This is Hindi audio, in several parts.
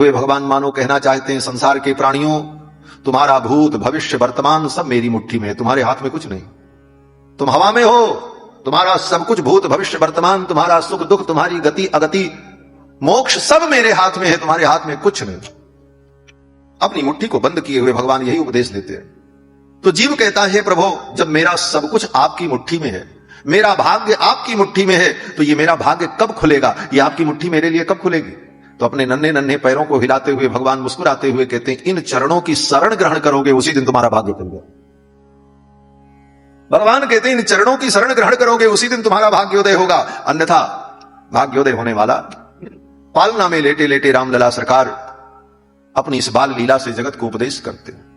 वे भगवान मानो कहना चाहते हैं संसार के प्राणियों, तुम्हारा भूत भविष्य वर्तमान सब मेरी मुट्ठी में है, तुम्हारे हाथ में कुछ नहीं। तुम हवा में हो, तुम्हारा सब कुछ भूत भविष्य वर्तमान, तुम्हारा सुख दुख, तुम्हारी गति अगति मोक्ष सब मेरे हाथ में है, तुम्हारे हाथ में कुछ नहीं। अपनी मुट्ठी को बंद किए हुए भगवान यही उपदेश देते हैं। तो जीव कहता है प्रभु जब मेरा सब कुछ आपकी मुट्ठी में है, मेरा भाग्य आपकी मुट्ठी में है, तो ये मेरा भाग्य कब खुलेगा, ये आपकी मुट्ठी मेरे लिए कब खुलेगी। तो अपने नन्हे नन्हे पैरों को हिलाते हुए भगवान मुस्कुराते हुए कहते हैं, इन चरणों की शरण ग्रहण करोगे उसी दिन तुम्हारा भाग्य खुल गया। भगवान कहते हैं इन चरणों की शरण ग्रहण करोगे उसी दिन तुम्हारा भाग्योदय होगा, अन्यथा भाग्योदय होने वाला। पालना में लेटे लेटे रामलला सरकार अपनी इस बाल लीला से जगत को उपदेश करते हैं।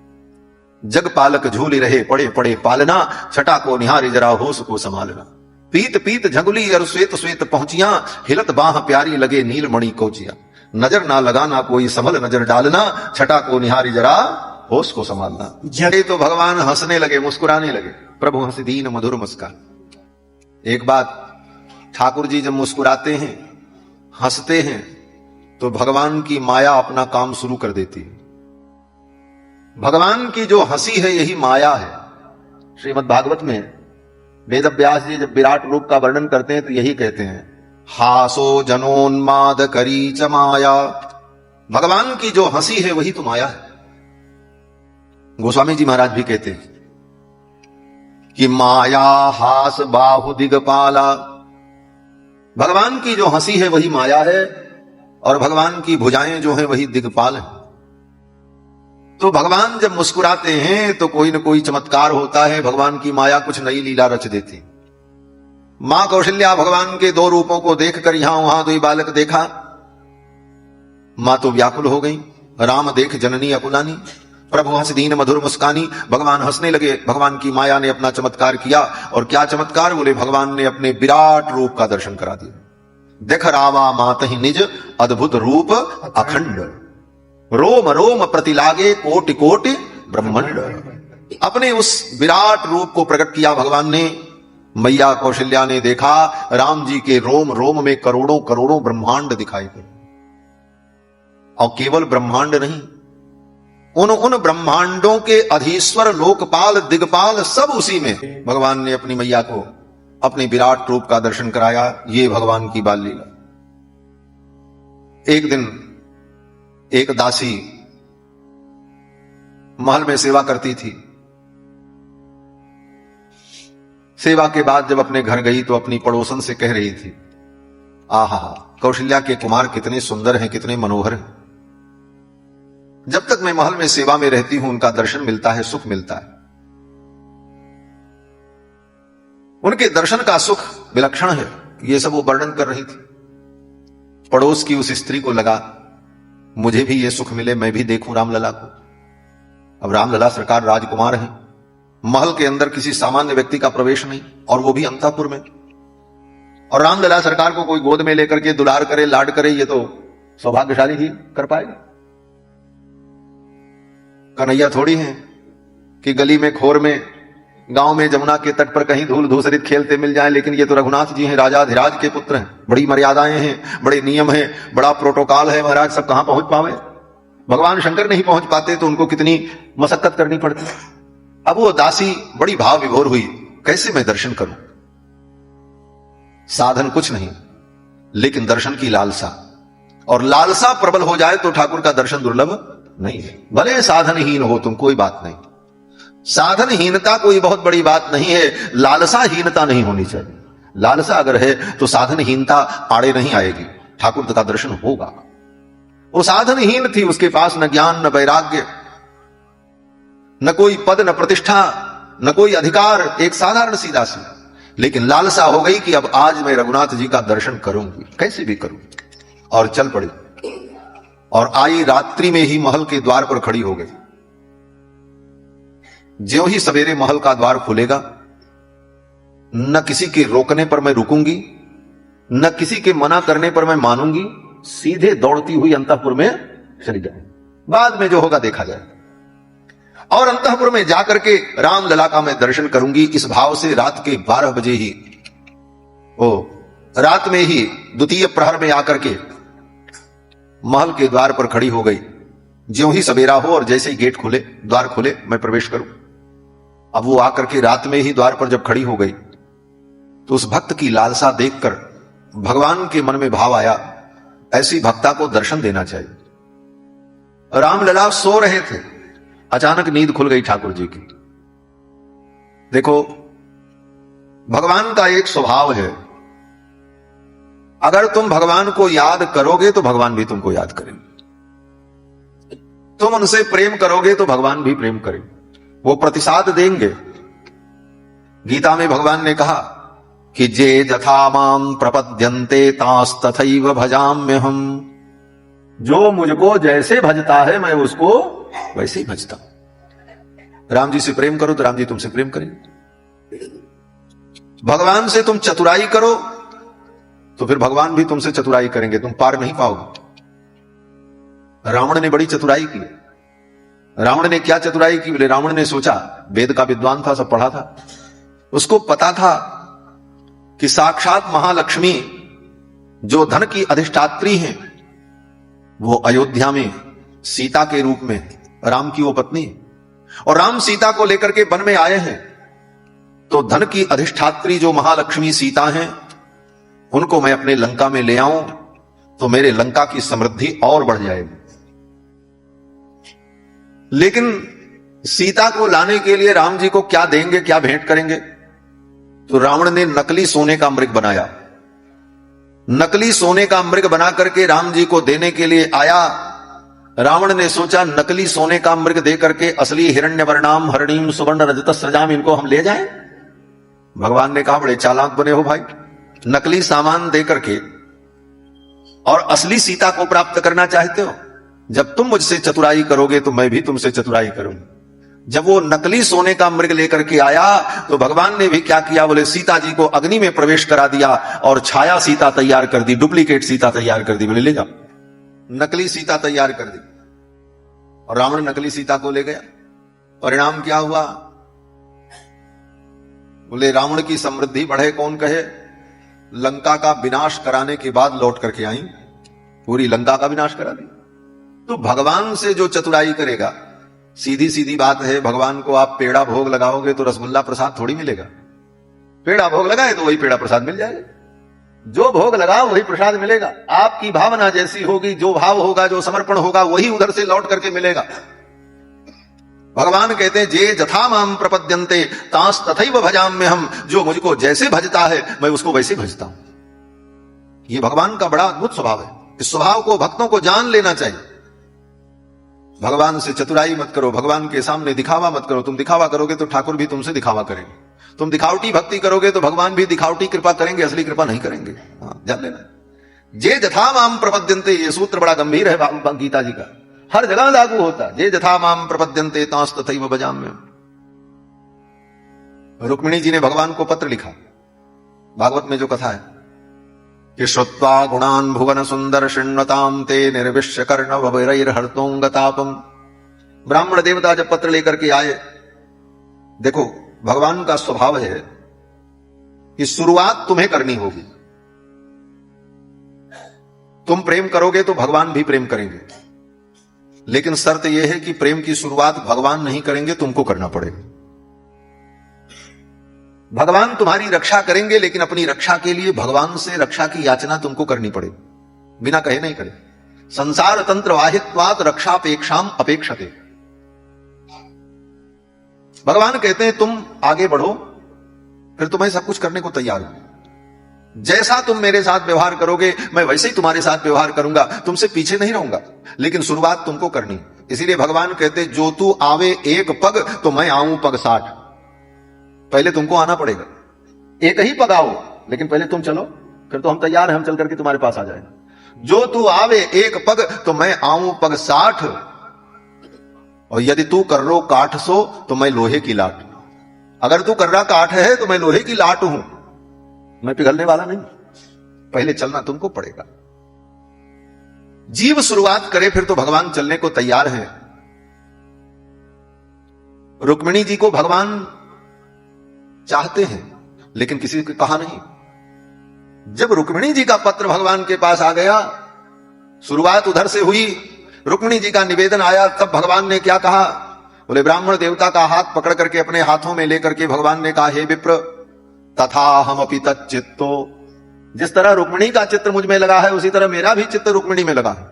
जग पालक झूली रहे पड़े पड़े पालना, छटा को निहारे जरा होश को संभालना। पीत पीत झंगुली और श्वेत श्वेत पहुंचिया, हिलत बाह प्यारी लगे नीलमणि कोचिया। नजर ना लगाना कोई संभल नजर डालना, छटा को निहारी जरा होश को संभालना। जगे तो भगवान हंसने लगे, मुस्कुराने लगे। प्रभु हंस दीन मधुर मुस्कान। एक बात, ठाकुर जी जब मुस्कुराते हैं हंसते हैं तो भगवान की माया अपना काम शुरू कर देती है। भगवान की जो हंसी है यही माया है। श्रीमद् भागवत में वेद व्यास जी जब विराट रूप का वर्णन करते हैं तो यही कहते हैं, हासो जनोन्माद करी च माया। भगवान की जो हंसी है वही तो माया है। गोस्वामी जी महाराज भी कहते हैं कि माया हास बाहु दिगपाला। भगवान की जो हंसी है वही माया है और भगवान की भुजाएं जो है वही दिगपाल है। तो भगवान जब मुस्कुराते हैं तो कोई न कोई चमत्कार होता है, भगवान की माया कुछ नई लीला रच देती। मां कौशल्या भगवान के दो रूपों को देखकर यहां वहां दो बालक देखा, मां तो व्याकुल हो गई। राम देख जननी अकुलानी, प्रभु हंस दीन मधुर मुस्कानी। भगवान हंसने लगे, भगवान की माया ने अपना चमत्कार किया। और क्या चमत्कार, बोले भगवान ने अपने विराट रूप का दर्शन करा दिया। देख रावा मातहि निज अद्भुत रूप अखंड, रोम रोम प्रति लागे कोटि कोटि ब्रह्मांड। अपने उस विराट रूप को प्रकट किया भगवान ने। मैया कौशल्या ने देखा राम जी के रोम रोम में करोड़ों करोड़ों ब्रह्मांड दिखाई पड़े। और केवल ब्रह्मांड नहीं, उन ब्रह्मांडों के अधीश्वर लोकपाल दिगपाल सब उसी में भगवान ने अपनी मैया को अपने विराट रूप का दर्शन कराया। ये भगवान की बाल लीला। एक दिन एक दासी महल में सेवा करती थी। सेवा के बाद जब अपने घर गई तो अपनी पड़ोसन से कह रही थी, आहा कौशल्या के कुमार कितने सुंदर हैं, कितने मनोहर हैं। जब तक मैं महल में सेवा में रहती हूं उनका दर्शन मिलता है, सुख मिलता है। उनके दर्शन का सुख विलक्षण है। ये सब वो वर्णन कर रही थी। पड़ोस की उस स्त्री को लगा मुझे भी ये सुख मिले, मैं भी देखूं रामलला को। अब रामलला सरकार राजकुमार हैं, महल के अंदर किसी सामान्य व्यक्ति का प्रवेश नहीं, और वो भी अंतःपुर में। और रामलला सरकार को कोई गोद में लेकर के दुलार करे, लाड करे, ये तो सौभाग्यशाली ही कर पाएगा। कन्हैया थोड़ी है कि गली में खोर में गांव में जमुना के तट पर कहीं धूल धूसरित खेलते मिल जाएं, लेकिन ये तो रघुनाथ जी हैं, राजाधिराज के पुत्र हैं। बड़ी मर्यादाएं हैं, बड़े नियम हैं, बड़ा प्रोटोकॉल है महाराज। सब कहां पहुंच पावे? भगवान शंकर नहीं पहुंच पाते तो उनको कितनी मशक्कत करनी पड़ती। अब वो दासी बड़ी भाव विभोर हुई, कैसे मैं दर्शन करूं? साधन कुछ नहीं, लेकिन दर्शन की लालसा, और लालसा प्रबल हो जाए तो ठाकुर का दर्शन दुर्लभ नहीं है। भले साधनहीन हो तुम, कोई बात नहीं। साधनहीनता कोई बहुत बड़ी बात नहीं है, लालसाहीनता नहीं होनी चाहिए। लालसा अगर है तो साधनहीनता आड़े नहीं आएगी, ठाकुर का दर्शन होगा। वो साधनहीन थी, उसके पास न ज्ञान न वैराग्य, न कोई पद न प्रतिष्ठा, न कोई अधिकार, एक साधारण सीधा सी। लेकिन लालसा हो गई कि अब आज मैं रघुनाथ जी का दर्शन करूंगी, कैसे भी करूंगी। और चल पड़ी, और आई रात्रि में ही महल के द्वार पर खड़ी हो गई। ज्यों ही सवेरे महल का द्वार खुलेगा, न किसी के रोकने पर मैं रुकूंगी, न किसी के मना करने पर मैं मानूंगी, सीधे दौड़ती हुई अंतःपुर में चली जाए। बाद में जो होगा देखा जाए। और अंतःपुर में जाकर के रामलला का मैं दर्शन करूंगी, इस भाव से रात के 12 बजे ही, रात में ही द्वितीय प्रहर में आकर के महल के द्वार पर खड़ी हो गई। ज्यों ही सवेरा हो और जैसे ही गेट खुले, द्वार खुले, मैं प्रवेश करूं। अब वो आकर के रात में ही द्वार पर जब खड़ी हो गई तो उस भक्त की लालसा देखकर भगवान के मन में भाव आया, ऐसी भक्ता को दर्शन देना चाहिए। रामलला सो रहे थे, अचानक नींद खुल गई ठाकुर जी की। देखो, भगवान का एक स्वभाव है, अगर तुम भगवान को याद करोगे तो भगवान भी तुमको याद करेंगे। तुम उनसे प्रेम करोगे तो भगवान भी प्रेम करेंगे, वो प्रतिसाद देंगे। गीता में भगवान ने कहा कि जे जथा माम प्रपद्यन्ते तास तथैव भजाम्यहम्। जो मुझको जैसे भजता है मैं उसको वैसे ही भजता हूं। राम जी से प्रेम करो तो राम जी तुमसे प्रेम करेंगे। भगवान से तुम चतुराई करो तो फिर भगवान भी तुमसे चतुराई करेंगे, तुम पार नहीं पाओगे। रावण ने बड़ी चतुराई की। रावण ने क्या चतुराई की? बोले, रावण ने सोचा, वेद का विद्वान था, सब पढ़ा था, उसको पता था कि साक्षात महालक्ष्मी जो धन की अधिष्ठात्री हैं, वो अयोध्या में सीता के रूप में राम की वो पत्नी है, और राम सीता को लेकर के वन में आए हैं। तो धन की अधिष्ठात्री जो महालक्ष्मी सीता हैं, उनको मैं अपने लंका में ले आऊं तो मेरे लंका की समृद्धि और बढ़ जाएगी। लेकिन सीता को लाने के लिए राम जी को क्या देंगे, क्या भेंट करेंगे? तो रावण ने नकली सोने का मृग बनाया। नकली सोने का मृग बना करके राम जी को देने के लिए आया। रावण ने सोचा, नकली सोने का मृग दे करके असली हिरण्यवर्णाम हरणीम सुवर्ण रजतस्रजाम इनको हम ले जाएं। भगवान ने कहा, बड़े चालाक बने हो भाई, नकली सामान दे करके और असली सीता को प्राप्त करना चाहते हो। जब तुम मुझसे चतुराई करोगे तो मैं भी तुमसे चतुराई करूंगा। जब वो नकली सोने का मृग लेकर के आया तो भगवान ने भी क्या किया? बोले, सीता जी को अग्नि में प्रवेश करा दिया और छाया सीता तैयार कर दी, डुप्लीकेट सीता तैयार कर दी। बोले, ले जाओ। नकली सीता तैयार कर दी और रावण नकली सीता को ले गया। परिणाम क्या हुआ? बोले, रावण की समृद्धि बढ़े कौन कहे। लंका का विनाश कराने के बाद लौट करके आई, पूरी लंका का विनाश करा दी। तो भगवान से जो चतुराई करेगा, सीधी सीधी बात है, भगवान को आप पेड़ा भोग लगाओगे तो रसगुल्ला प्रसाद थोड़ी मिलेगा। पेड़ा भोग लगाए तो वही पेड़ा प्रसाद मिल जाएगा। जो भोग लगाओ वही प्रसाद मिलेगा। आपकी भावना जैसी होगी, जो भाव होगा, जो समर्पण होगा, वही उधर से लौट करके मिलेगा। भगवान कहते हैं, जे जथा माम प्रपद्यन्ते तास तथैव भजाम्यहम्। जो मुझको जैसे भजता है मैं उसको वैसे भजता हूं। ये भगवान का बड़ा अद्भुत स्वभाव है। इस स्वभाव को भक्तों को जान लेना चाहिए। भगवान से चतुराई मत करो, भगवान के सामने दिखावा मत करो। तुम दिखावा करोगे तो ठाकुर भी तुमसे दिखावा करेंगे। तुम दिखावटी भक्ति करोगे तो भगवान भी दिखावटी कृपा करेंगे, असली कृपा नहीं करेंगे। जान लेना। जे जथा माम प्रपद्यन्ते, ये सूत्र बड़ा गंभीर है गीता जी का, हर जगह लागू होता है। जे जथा माम प्रपद्यन्ते तांस तथैव भजाम्यहम्। रुक्मिणी जी ने भगवान को पत्र लिखा। भागवत में जो कथा है कि श्रुत्वा गुणान् भुवन सुंदर शृण्वतां ते निर्विश्य कर्ण वैरैर्हर्तोंगतापम्। ब्राह्मण देवता जब पत्र लेकर के आए, देखो भगवान का स्वभाव है कि शुरुआत तुम्हें करनी होगी। तुम प्रेम करोगे तो भगवान भी प्रेम करेंगे, लेकिन शर्त यह है कि प्रेम की शुरुआत भगवान नहीं करेंगे, तुमको करना पड़ेगा। भगवान तुम्हारी रक्षा करेंगे, लेकिन अपनी रक्षा के लिए भगवान से रक्षा की याचना तुमको करनी पड़ेगी, बिना कहे नहीं करे। संसार तंत्र वाहित्वात रक्षापेक्षाम अपेक्षते। भगवान कहते हैं तुम आगे बढ़ो, फिर तुम्हें सब कुछ करने को तैयार हूं। जैसा तुम मेरे साथ व्यवहार करोगे मैं वैसे ही तुम्हारे साथ व्यवहार करूंगा, तुमसे पीछे नहीं रहूंगा, लेकिन शुरुआत तुमको करनी। इसीलिए भगवान कहते जो तू आवे एक पग तो मैं आऊं पग 60। पहले तुमको आना पड़ेगा। एक ही पग आओ, लेकिन पहले तुम चलो, फिर तो हम तैयार हैं, हम चल करके तुम्हारे पास आ जाएंगे। जो तू आवे एक पग तो मैं आऊं पग 60, और यदि तू कर रो काठ सो तो मैं लोहे की लाट। अगर तू कर रहा काठ है तो मैं लोहे की लाट हूं, मैं पिघलने वाला नहीं। पहले चलना तुमको पड़ेगा। जीव शुरुआत करे फिर तो भगवान चलने को तैयार है। रुक्मिणी जी को भगवान चाहते हैं, लेकिन किसी को कहा नहीं। जब रुक्मिणी जी का पत्र भगवान के पास आ गया शुरुआत उधर से हुई। रुक्मिणी जी का निवेदन आया, तब भगवान ने क्या कहा? बोले ब्राह्मण देवता का हाथ पकड़ करके अपने हाथों में लेकर के भगवान ने कहा, हे विप्र, तथा हमअपि तच्चित्तो, जिस तरह रुक्मिणी का चित्र मुझ में लगा है उसी तरह मेरा भी चित्र रुक्मिणी में लगा है।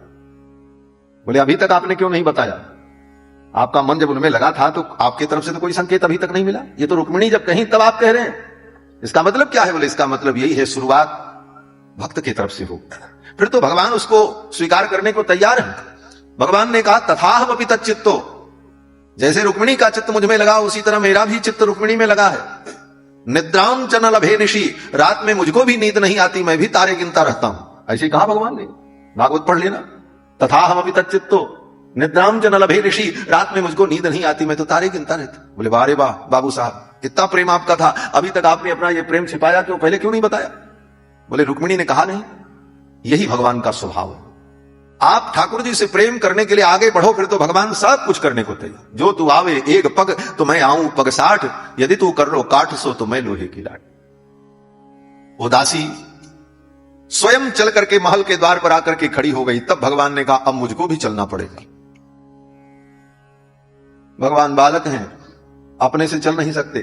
बोले अभी तक आपने क्यों नहीं बताया? आपका मन जब उनमें लगा था तो आपकी तरफ से तो कोई संकेत अभी तक नहीं मिला। ये तो रुक्मिणी जब कहीं तब आप कह रहे हैं, इसका मतलब क्या है? बोले इसका मतलब यही है, शुरुआत भक्त की तरफ से हो, फिर तो भगवान उसको स्वीकार करने को तैयार है। भगवान ने कहा तथाहमपि तच्चित्तो, जैसे रुक्मिणी का चित्त मुझ में लगा उसी तरह मेरा भी चित्त रुक्मिणी में लगा है। निद्राम च न लभे निशि, रात में मुझको भी नींद नहीं आती, मैं भी तारे गिनता रहता हूं। ऐसे कहा भगवान ने, भागवत पढ़ लेना। तथाहमपि तच्चित्तो निद्राम च न लभे निशि, रात में मुझको नींद नहीं आती, मैं तो तारे गिनता रहता। बोले वाह रे वाह बाबू साहब, इतना प्रेम आपका था, अभी तक आपने अपना ये प्रेम छिपाया क्यों? पहले क्यों नहीं बताया? बोले रुक्मिणी ने कहा नहीं, यही भगवान का स्वभाव है। आप ठाकुर जी से प्रेम करने के लिए आगे बढ़ो, फिर तो भगवान सब कुछ करने को तैयार। जो तू आवे एक पग तो मैं आऊं पग 60, यदि तू कर लो काठ सो तो मैं लोहे की लाट। वो दासी स्वयं चल करके महल के द्वार पर आकर के खड़ी हो गई। तब भगवान ने कहा अब मुझको भी चलना पड़ेगा। भगवान बालक हैं, अपने से चल नहीं सकते,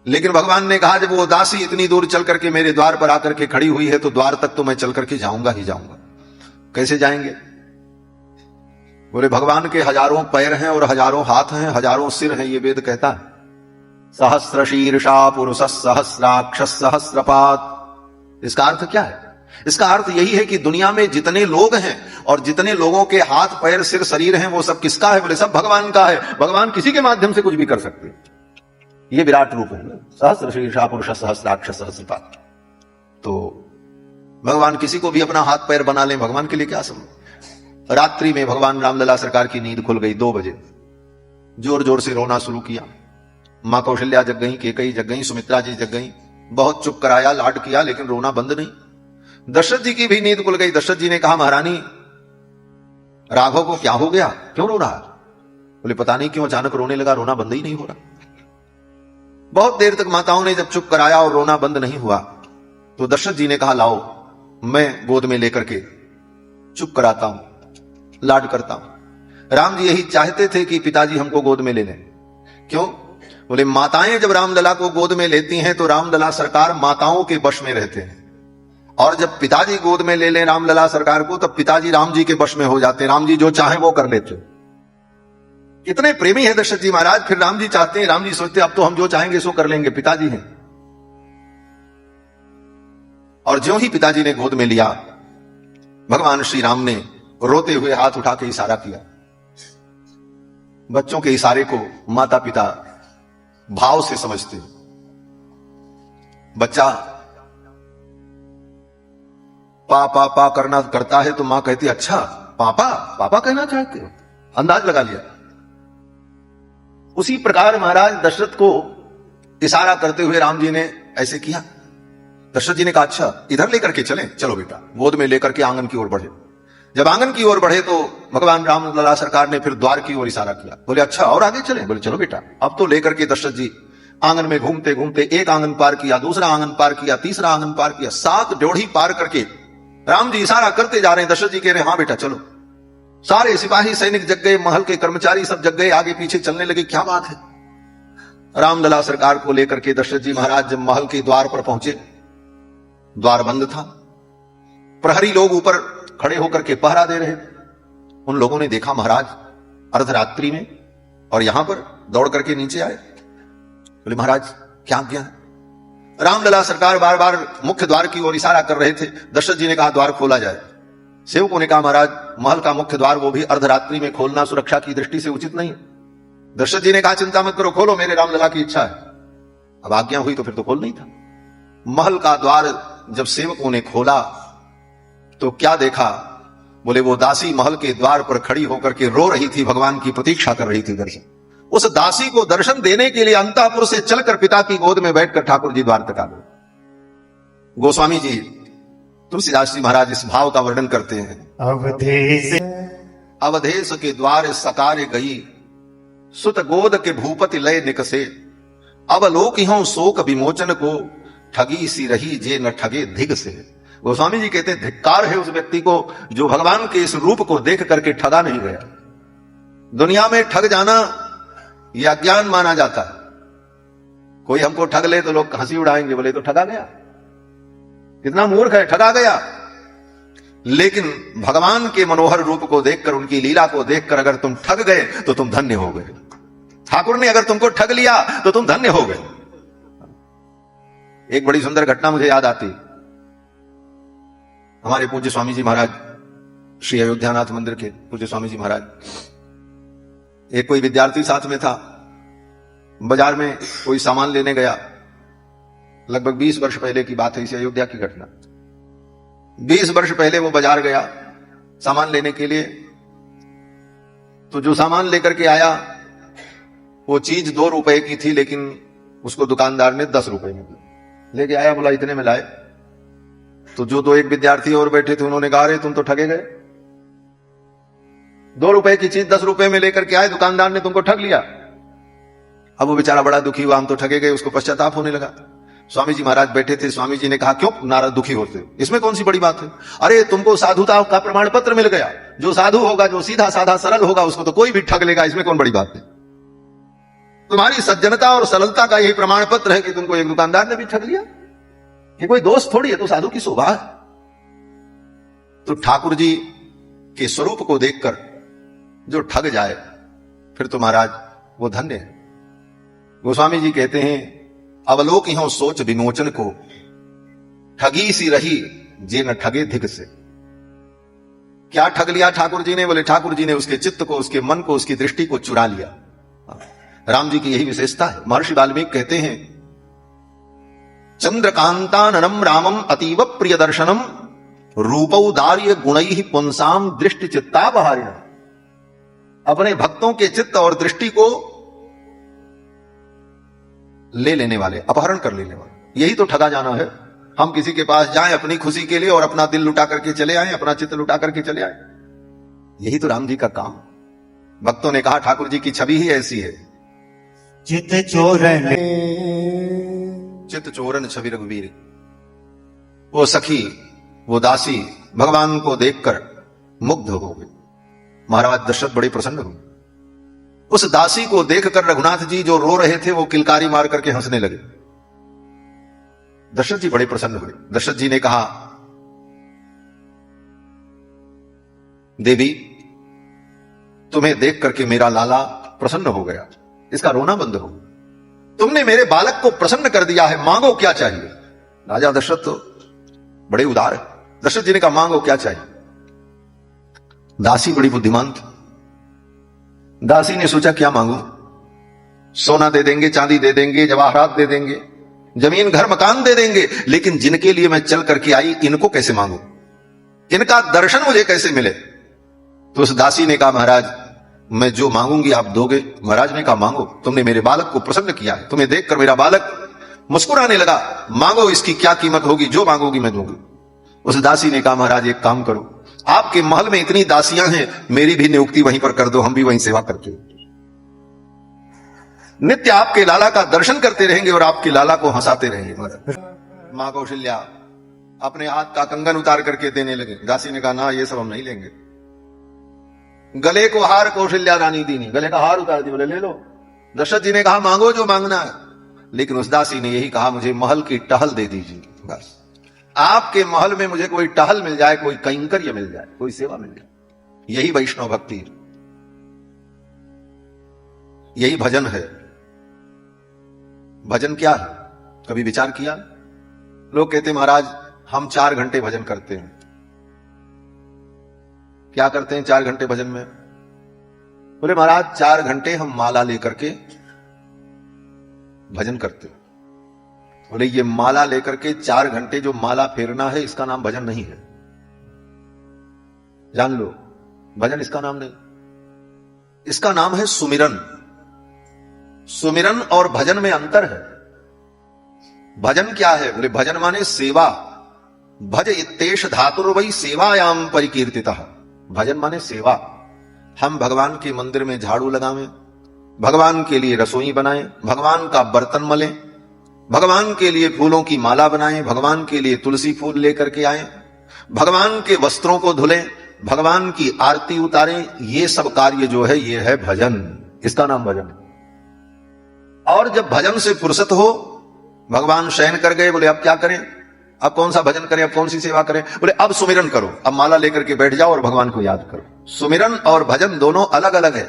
लेकिन भगवान ने कहा जब वो दासी इतनी दूर चल करके मेरे द्वार पर आकर के खड़ी हुई है तो द्वार तक तो मैं चल करके जाऊंगा ही जाऊंगा। कैसे जाएंगे? बोले भगवान के हजारों पैर हैं और हजारों हाथ हैं, हजारों सिर हैं, ये वेद कहता है। सहस्र शीर्षा पुरुष सहस्राक्ष सहस्रपात। इसका अर्थ क्या है? इसका अर्थ यही है कि दुनिया में जितने लोग हैं और जितने लोगों के हाथ पैर सिर शरीर हैं वो सब किसका है? बोले सब भगवान का है। भगवान किसी के माध्यम से कुछ भी कर सकते हैं। ये विराट रूप है, सहस्र शीर्षा पुरुष सहस्राक्ष सहस्रपात। तो भगवान किसी को भी अपना हाथ पैर बना लें, भगवान के लिए क्या संभव। रात्रि में भगवान रामलला सरकार की नींद खुल गई 2 बजे। जोर जोर से रोना शुरू किया। मां कौशल्या जग गई, केकई जग गई, सुमित्रा जी जग गई। बहुत चुप कराया, लाड किया, लेकिन रोना बंद नहीं। दशरथ जी की भी नींद खुल गई। दशरथ जी ने कहा महारानी राघव को क्या हो गया, क्यों रो रहा है? बोले पता नहीं क्यों अचानक रोने लगा, रोना बंद ही नहीं हो रहा। बहुत देर तक माताओं ने जब चुप कराया और रोना बंद नहीं हुआ तो दशरथ जी ने कहा लाओ मैं गोद में लेकर के चुप कराता हूं, लाड करता हूं। राम जी यही चाहते थे कि पिताजी हमको गोद में ले लें। क्यों? बोले माताएं जब रामलला को गोद में लेती हैं तो रामलला सरकार माताओं के वश में रहते हैं, और जब पिताजी गोद में ले लें रामलला सरकार को तब पिताजी राम जी के वश में हो जाते हैं। राम जी जो चाहे वो कर लेते। कितने प्रेमी है दशरथ जी महाराज। फिर राम जी चाहते हैं, राम जी सोचते अब तो हम जो चाहेंगे सो कर लेंगे, पिताजी हैं। और ज्यों ही पिताजी ने गोद में लिया, भगवान श्री राम ने रोते हुए हाथ उठा के इशारा किया। बच्चों के इशारे को माता पिता भाव से समझते। बच्चा पा पा पा करता है तो मां कहती अच्छा पापा पापा कहना चाहते हो, अंदाज लगा लिया। उसी प्रकार महाराज दशरथ को इशारा करते हुए राम जी ने ऐसे किया। दशरथ जी ने कहा अच्छा इधर लेकर के चलें, चलो बेटा। गोद में लेकर के आंगन की ओर बढ़े। जब आंगन की ओर बढ़े तो भगवान रामलला सरकार ने फिर द्वार की ओर इशारा किया। बोले अच्छा और आगे चलें? बोले चलो बेटा। अब तो लेकर के दशरथ जी आंगन में घूमते घूमते एक आंगन पार किया, दूसरा आंगन पार किया, तीसरा आंगन पार किया, 7 ड्योढ़ी पार करके राम जी इशारा करते जा रहे हैं। दशरथ जी कह रहे हैं हाँ बेटा चलो। सारे सिपाही सैनिक जग गए, महल के कर्मचारी सब जग गए, आगे पीछे चलने लगे। क्या बात है? रामलला सरकार को लेकर के दशरथ जी महाराज जब महल के द्वार पर पहुंचे, द्वार बंद था। प्रहरी लोग ऊपर खड़े होकर के पहरा दे रहे थे। उन लोगों ने देखा महाराज अर्धरात्रि में और यहां पर दौड़ करके नीचे आए। बोले महाराज क्या आज्ञा है? रामलला सरकार बार बार मुख्य द्वार की ओर इशारा कर रहे थे। दशरथ जी ने कहा द्वार खोला जाए। सेवकों ने कहा महाराज महल का मुख्य द्वार वो भी अर्धरात्रि में खोलना सुरक्षा की दृष्टि से उचित नहीं। दशरथ जी ने कहा चिंता मत करो, खोलो, मेरे रामलला की इच्छा है। अब आज्ञा हुई तो फिर तो खोल नहीं था। महल का द्वार जब सेवकों ने खोला तो क्या देखा? बोले वो दासी महल के द्वार पर खड़ी होकर के रो रही थी, भगवान की प्रतीक्षा कर रही थी दर्शन। उस दासी को दर्शन देने के लिए अंतःपुर से चलकर पिता की गोद में बैठकर ठाकुर जी द्वार तक आ गए। गोस्वामी जी तुलसीदास जी महाराज इस भाव का वर्णन करते हैं। अवधेश के द्वार सकारे गई, सुत गोद के भूपति लय निकसे। अब लोक हों शोक विमोचन को, ठगी सी रही जे न ठगे धिग से। गोस्वामी जी कहते हैं धिक्कार है उस व्यक्ति को जो भगवान के इस रूप को देख करके ठगा नहीं गया। दुनिया में ठग जाना यह अज्ञान माना जाता है। कोई हमको ठग ले तो लोग हंसी उड़ाएंगे, बोले तो ठगा गया, कितना मूर्ख है, ठगा गया। लेकिन भगवान के मनोहर रूप को देखकर, उनकी लीला को देखकर अगर तुम ठग गए तो तुम धन्य हो गए। ठाकुर ने अगर तुमको ठग लिया तो तुम धन्य हो गए। एक बड़ी सुंदर घटना मुझे याद आती। हमारे पूज्य स्वामी जी महाराज, श्री अयोध्यानाथ मंदिर के पूज्य स्वामी जी महाराज, एक कोई विद्यार्थी साथ में था, बाजार में कोई सामान लेने गया। लगभग 20 वर्ष पहले की बात है, इसे अयोध्या की घटना। 20 वर्ष पहले वो बाजार गया सामान लेने के लिए। तो जो सामान लेकर के आया वो चीज 2 रुपए की थी, लेकिन उसको दुकानदार ने 10 रुपए में लेके आया। बोला इतने में लाए। तो जो 2 एक विद्यार्थी और बैठे थे उन्होंने कहा अरे तुम तो ठगे गए, 2 रुपए की चीज 10 रुपए में लेकर के आए, दुकानदार ने तुमको ठग लिया। अब वो बेचारा बड़ा दुखी हुआ, हम तो ठगे गए, उसको पश्चाताप होने लगा। स्वामी जी महाराज बैठे थे, स्वामी जी ने कहा क्यों नाराज दुखी होते, इसमें कौन सी बड़ी बात है? अरे तुमको साधुता का प्रमाण पत्र मिल गया, जो साधु होगा, जो सीधा साधा सरल होगा, उसको तो कोई भी ठग लेगा, इसमें कौन बड़ी बात है? तुम्हारी सज्जनता और सरलता का यही प्रमाण पत्र है कि तुमको एक दुकानदार ने भी ठग लिया। ये कोई दोस्त थोड़ी है, तो साधु की शोभा है। तो ठाकुर जी के स्वरूप को देखकर जो ठग जाए फिर तो महाराज वो धन्य है। गोस्वामी जी कहते हैं अवलोक हो सोच विमोचन को, ठगी सी रही जे न ठगे धिक से। क्या ठग लिया ठाकुर जी ने? बोले ठाकुर जी ने उसके चित्त को, उसके मन को, उसकी दृष्टि को चुरा लिया। राम जी की यही विशेषता है। महर्षि वाल्मीकि कहते हैं चंद्रकांताननम रामम अतीव प्रिय दर्शनम रूपौदार्य गुणैः पुंसाम दृष्टि चित्तापहारिण। अपने भक्तों के चित्त और दृष्टि को ले लेने वाले, अपहरण कर लेने वाले, यही तो ठगा जाना है। हम किसी के पास जाएं अपनी खुशी के लिए और अपना दिल लुटा करके चले आए, अपना चित्त लुटा करके चले आए, यही तो राम जी का काम। भक्तों ने कहा ठाकुर जी की छवि ही ऐसी है। चित चोरन चित चोरन छवि रघुवीर। वो सखी, वो दासी भगवान को देखकर मुग्ध हो गई। महाराज दशरथ बड़े प्रसन्न हुए। उस दासी को देखकर रघुनाथ जी जो रो रहे थे वो किलकारी मार करके हंसने लगे। दशरथ जी बड़े प्रसन्न हुए। दशरथ जी ने कहा देवी तुम्हें देख करके मेरा लाला प्रसन्न हो गया, इसका रोना बंद हो। तुमने मेरे बालक को प्रसन्न कर दिया है, मांगो क्या चाहिए? राजा दशरथ तो बड़े उदार है। दशरथ जी ने कहा मांगो क्या चाहिए? दासी बड़ी बुद्धिमान थी। दासी ने सोचा क्या मांगू? सोना दे देंगे, चांदी दे देंगे, जवाहरात दे देंगे, जमीन घर मकान दे देंगे, लेकिन जिनके लिए मैं चल करके आई इनको कैसे मांगू? इनका दर्शन मुझे कैसे मिले? तो उस दासी ने कहा महाराज मैं जो मांगूंगी आप दोगे। महाराज ने कहा मांगो, तुमने मेरे बालक को प्रसन्न किया है, तुम्हें देखकर मेरा बालक मुस्कुराने लगा, मांगो इसकी क्या कीमत होगी, जो मांगोगी मैं दूंगी। उस दासी ने कहा महाराज एक काम करो, आपके महल में इतनी दासियां हैं, मेरी भी नियुक्ति वहीं पर कर दो, हम भी वहीं सेवा करते हैं। नित्य आपके लाला का दर्शन करते रहेंगे और आपके लाला को हंसाते रहेंगे। मां कौशल्या अपने हाथ का कंगन उतार करके देने लगे। दासी ने कहा ना ये सब हम नहीं लेंगे। गले को हार कौशल्या रानी दी नहीं, गले का हार उतार दी, बोले ले लो। दशरथ जी ने कहा मांगो जो मांगना है, लेकिन उस दासी ने यही कहा मुझे महल की टहल दे दीजिए, बस आपके महल में मुझे कोई टहल मिल जाए, कोई कैंकर्य मिल जाए, कोई सेवा मिल जाए। यही वैष्णव भक्ति है, यही भजन है। भजन क्या है कभी विचार किया? लोग कहते महाराज हम 4 घंटे भजन करते हैं। क्या करते हैं 4 घंटे भजन में? बोले महाराज 4 घंटे हम माला लेकर के भजन करते हैं। बोले ये माला लेकर के 4 घंटे जो माला फेरना है इसका नाम भजन नहीं है, जान लो। भजन इसका नाम नहीं, इसका नाम है सुमिरन। सुमिरन और भजन में अंतर है। भजन क्या है? बोले भजन माने सेवा। भज इत्तेष धातुर्वै सेवायाम परिकीर्तितः। भजन माने सेवा। हम भगवान के मंदिर में झाड़ू लगावें, भगवान के लिए रसोई बनाएं, भगवान का बर्तन मलें, भगवान के लिए फूलों की माला बनाएं, भगवान के लिए तुलसी फूल लेकर के आए, भगवान के वस्त्रों को धुलें, भगवान की आरती उतारें। ये सब कार्य जो है ये है भजन, इसका नाम भजन। और जब भजन से फुर्सत हो, भगवान शयन कर गए, बोले अब क्या करें, अब कौन सा भजन करें, अब कौन सी सेवा करें, बोले अब सुमिरन करो, अब माला लेकर के बैठ जाओ और भगवान को याद करो। सुमिरन और भजन दोनों अलग अलग है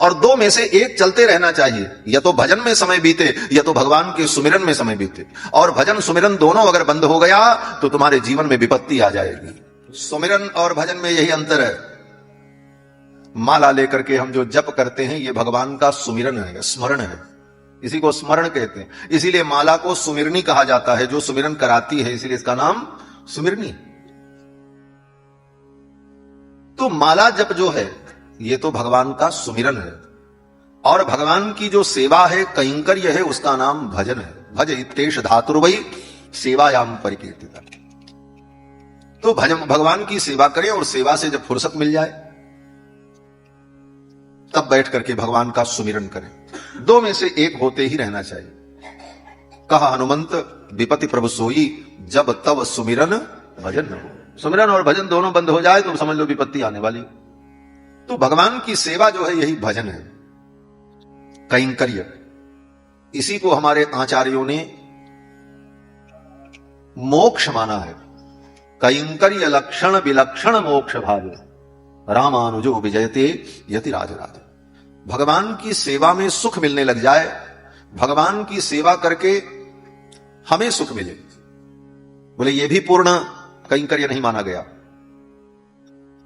और दो में से एक चलते रहना चाहिए, या तो भजन में समय बीते या तो भगवान के सुमिरन में समय बीते। और भजन सुमिरन दोनों अगर बंद हो गया तो तुम्हारे जीवन में विपत्ति आ जाएगी। सुमिरन और भजन में यही अंतर है। माला लेकर के हम जो जप करते हैं ये भगवान का सुमिरन है, स्मरण है, इसी को स्मरण कहते हैं। इसीलिए माला को सुमिरनी कहा जाता है, जो सुमिरन कराती है, इसीलिए इसका नाम सुमिरनी। तो माला जप जो है ये तो भगवान का सुमिरन है, और भगवान की जो सेवा है, कैंकर्य है, उसका नाम भजन है। भज इत्येष धातुर्वै सेवायाम परिकीर्तिता। तो भजन, भगवान की सेवा करें और सेवा से जब फुर्सत मिल जाए तब बैठ करके भगवान का सुमिरन करें। दो में से एक होते ही रहना चाहिए। कहा हनुमंत विपति प्रभु सोई, जब तब सुमिरन भजन न हो। सुमिरन और भजन दोनों बंद हो जाए तो समझ लो विपत्ति आने वाली। तो भगवान की सेवा जो है यही भजन है, कैंकर्य। इसी को हमारे आचार्यों ने मोक्ष माना है। कैंकर्य लक्षण विलक्षण मोक्ष भाव रामानुजो विजयते यति राजराज। भगवान की सेवा में सुख मिलने लग जाए, भगवान की सेवा करके हमें सुख मिले, बोले ये भी पूर्ण कैंकर्य नहीं माना गया।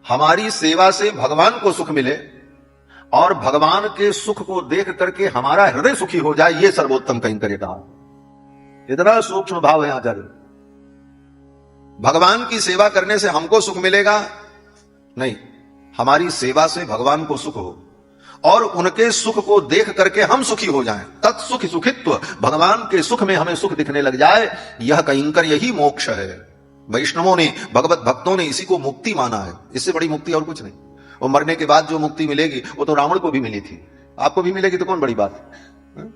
हमारी सेवा से भगवान को सुख मिले और भगवान के सुख को देख करके हमारा हृदय सुखी हो जाए, ये सर्वोत्तम कैंकर्य कहा। इतना सूक्ष्म भाव है आचार्य। भगवान की सेवा करने से हमको सुख मिलेगा नहीं, हमारी सेवा से भगवान को सुख हो और उनके सुख को देख करके हम सुखी हो जाएं, तत्सुख सुखित्व, भगवान के सुख में हमें सुख दिखने लग जाए, यह कैंकर्य ही मोक्ष है। वैष्णवों ने, भगवत भक्तों ने इसी को मुक्ति माना है। इससे बड़ी मुक्ति और कुछ नहीं। वो मरने के बाद जो मुक्ति मिलेगी वो तो रावण को भी मिली थी, आपको भी मिलेगी तो कौन बड़ी बात है?